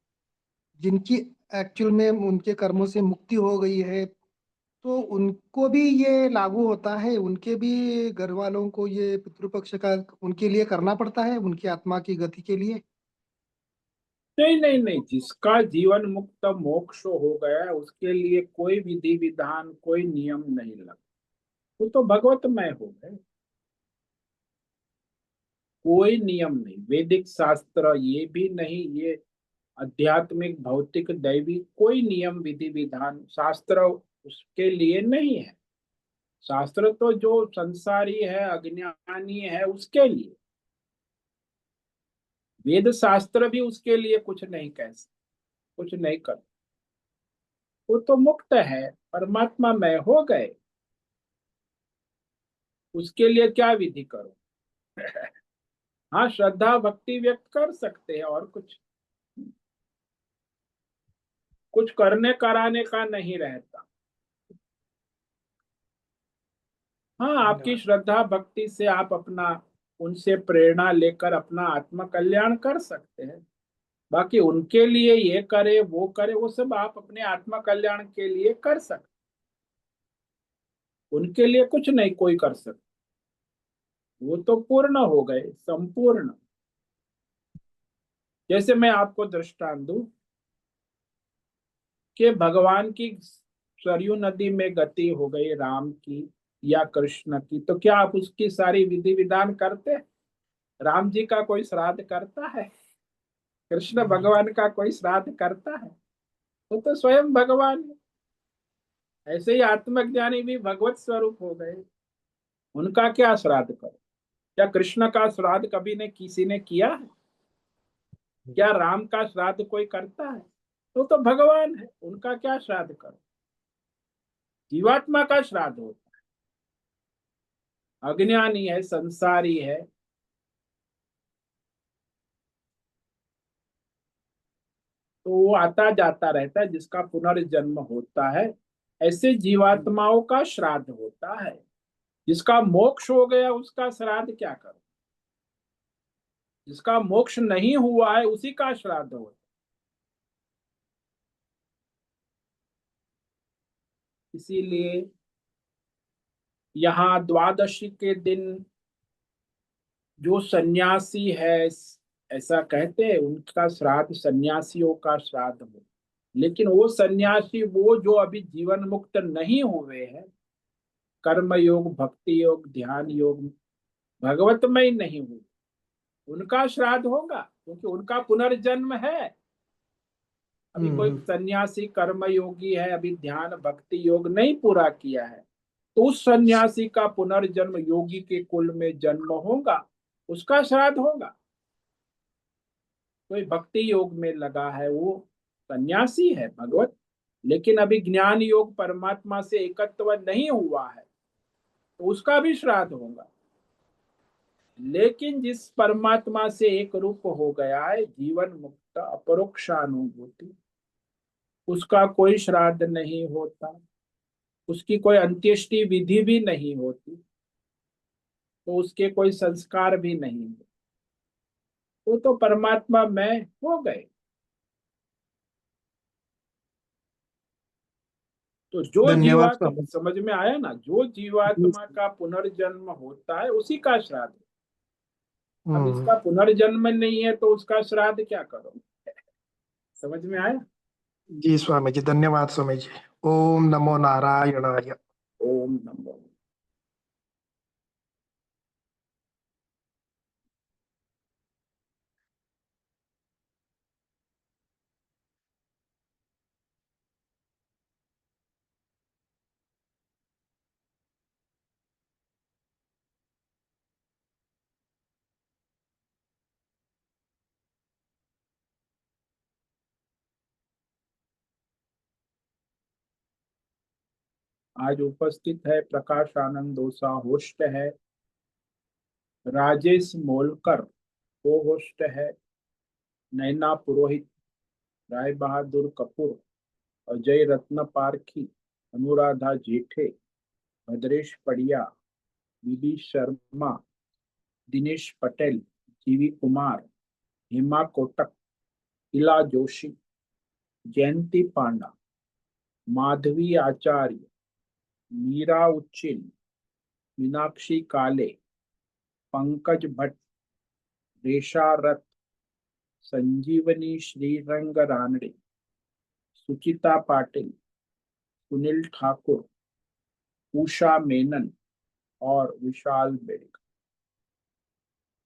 जिनकी एक्चुअल में उनके कर्मों से मुक्ति हो गई है, तो उनको भी ये लागू होता है? उनके भी घर वालों को ये पितृपक्ष का उनके लिए करना पड़ता है, उनकी आत्मा की गति के लिए? नहीं नहीं नहीं, जिसका जीवन मुक्त मोक्ष हो गया है उसके लिए कोई विधि विधान कोई नियम नहीं लगा। वो तो भगवतमय हो गए। कोई नियम नहीं, वैदिक शास्त्र ये भी नहीं, ये आध्यात्मिक भौतिक दैवी कोई नियम विधि विधान शास्त्र उसके लिए नहीं है। शास्त्र तो जो संसारी है अज्ञानी है उसके लिए। वेद शास्त्र भी उसके लिए कुछ नहीं कह सकते, कुछ नहीं कर। वो तो मुक्त है, परमात्मा में हो गए। उसके लिए क्या विधि करो। हाँ, श्रद्धा भक्ति व्यक्त कर सकते हैं और कुछ कुछ करने कराने का नहीं रहता। हाँ, आपकी धन्यवाद। श्रद्धा भक्ति से आप अपना उनसे प्रेरणा लेकर अपना आत्म कल्याण कर सकते हैं। बाकी उनके लिए ये करे वो करे, वो सब आप अपने आत्म कल्याण के लिए कर सकते। उनके लिए कुछ नहीं कोई कर सकता। वो तो पूर्ण हो गए, संपूर्ण। जैसे मैं आपको दृष्टांत दूं कि भगवान की सरयू नदी में गति हो गई राम की या कृष्ण की, तो क्या आप उसकी सारी विधि विधान करते हैं? राम जी का कोई श्राद्ध करता है? कृष्ण नहीं। भगवान का कोई श्राद्ध करता है? वो तो स्वयं भगवान है। ऐसे ही आत्मज्ञानी भी भगवत स्वरूप हो गए। उनका क्या श्राद्ध करो? क्या कृष्ण का श्राद्ध कभी ने किसी ने किया है? क्या राम का श्राद्ध कोई करता है? तो भगवान है, उनका क्या श्राद्ध करो? जीवात्मा का श्राद्ध होता है। अज्ञानी है, संसारी है, तो वो आता जाता रहता है, जिसका पुनर्जन्म होता है। ऐसे जीवात्माओं का श्राद्ध होता है। जिसका मोक्ष हो गया उसका श्राद्ध क्या करो? जिसका मोक्ष नहीं हुआ है उसी का श्राद्ध होता है। इसीलिए यहाँ द्वादशी के दिन जो सन्यासी है, ऐसा कहते हैं उनका श्राद्ध सन्यासियों का श्राद्ध हो। लेकिन वो सन्यासी वो जो अभी जीवन मुक्त नहीं हुए हैं, कर्म योग भक्ति योग ध्यान योग भगवतमय नहीं हुए, उनका श्राद्ध होगा क्योंकि उनका पुनर्जन्म है। अभी कोई हम्म। सन्यासी कर्म योगी है, अभी ध्यान भक्ति योग नहीं पूरा किया है, तो उस सन्यासी का पुनर्जन्म योगी के कुल में जन्म होगा, उसका श्राद्ध होगा। कोई भक्ति योग में लगा है वो सन्यासी है भगवत, लेकिन अभी ज्ञान योग परमात्मा से एकत्व नहीं हुआ है, तो उसका भी श्राद्ध होगा। लेकिन जिस परमात्मा से एक रूप हो गया है जीवन मुक्त अपरोक्षानुभूति, उसका कोई श्राद्ध नहीं होता, उसकी कोई अंत्येष्टि विधि भी नहीं होती, तो उसके कोई संस्कार भी नहीं होते। वो तो परमात्मा में हो गए। तो जो धन्यवाद जीवात्मा, स्वामी। समझ में आया ना, जो जी। जीवात्मा का पुनर्जन्म होता है उसी का श्राद्ध। अब हम्म। इसका पुनर्जन्म नहीं है तो उसका श्राद्ध क्या करो? समझ में आया? जी स्वामी जी, धन्यवाद स्वामी जी। ओम नमो नारायणाय। ओम नमो। आज उपस्थित है प्रकाश आनंद दोसा होस्ट है, राजेश मोलकर को होस्ट है, नैना पुरोहित, राय बहादुर कपूर, अजय रत्न पारखी, अनुराधा जेठे, भद्रेश पड़िया, बीबी शर्मा, दिनेश पटेल, जीवी कुमार, हेमा कोटक, इला जोशी, जयंती पांडा, माधवी आचार्य, मीरा उच्चिल, मीनाक्षी काले, पंकज भट्ट, रेशा रथ, संजीवनी श्रीरंग रानडे, सुचिता पाटिल, सुनील ठाकुर, उषा मेनन और विशाल बेड़कर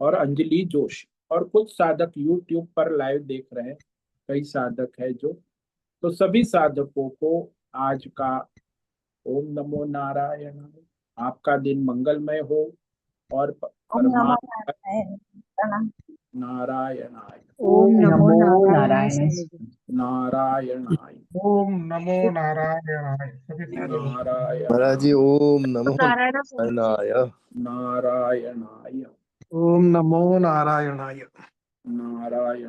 और अंजलि जोशी। और कुछ साधक यूट्यूब पर लाइव देख रहे हैं, कई साधक है जो। तो सभी साधकों को आज का ओम नमो नारायण, आपका दिन मंगलमय हो और ओम नमो परमात्मा नारायण। प्रणाम। नारायणाय ओम नमो नमो नारायण। नारायणाय ओम नमो नारायणाय। सभी साधकों को नारायण महाराज जी ओम नमो नारायण नारायणाय। नारायणाय ओम नमो नारायणाय। नारायणाय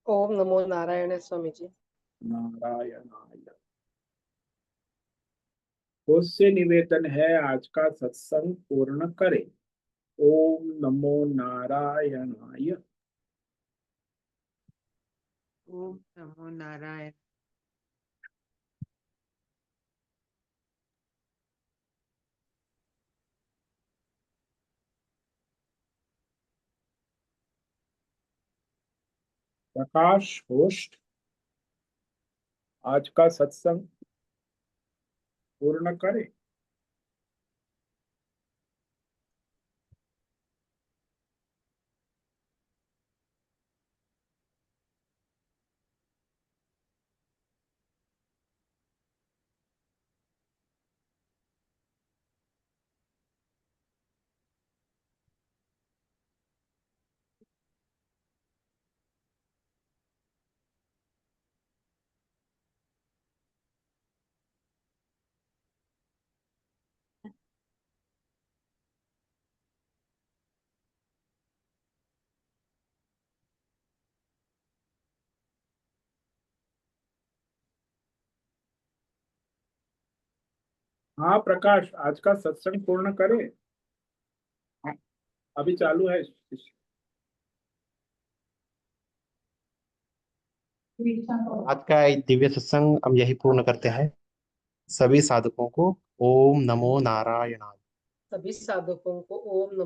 ओम नमो नारायण स्वामी जी। नारायणाय। उससे निवेदन है आज का सत्संग पूर्ण करें। ओम नमो नारायणाय। ओम नमो नारायण। प्रकाश होस्ट आज का सत्संग पूर्ण करें। हाँ प्रकाश, आज का सत्संग पूर्ण करें। हाँ, अभी चालू है। आज का ये दिव्य सत्संग हम यही पूर्ण करते हैं। सभी साधकों को ओम नमो नारायणाय। सभी साधकों को ओम नमो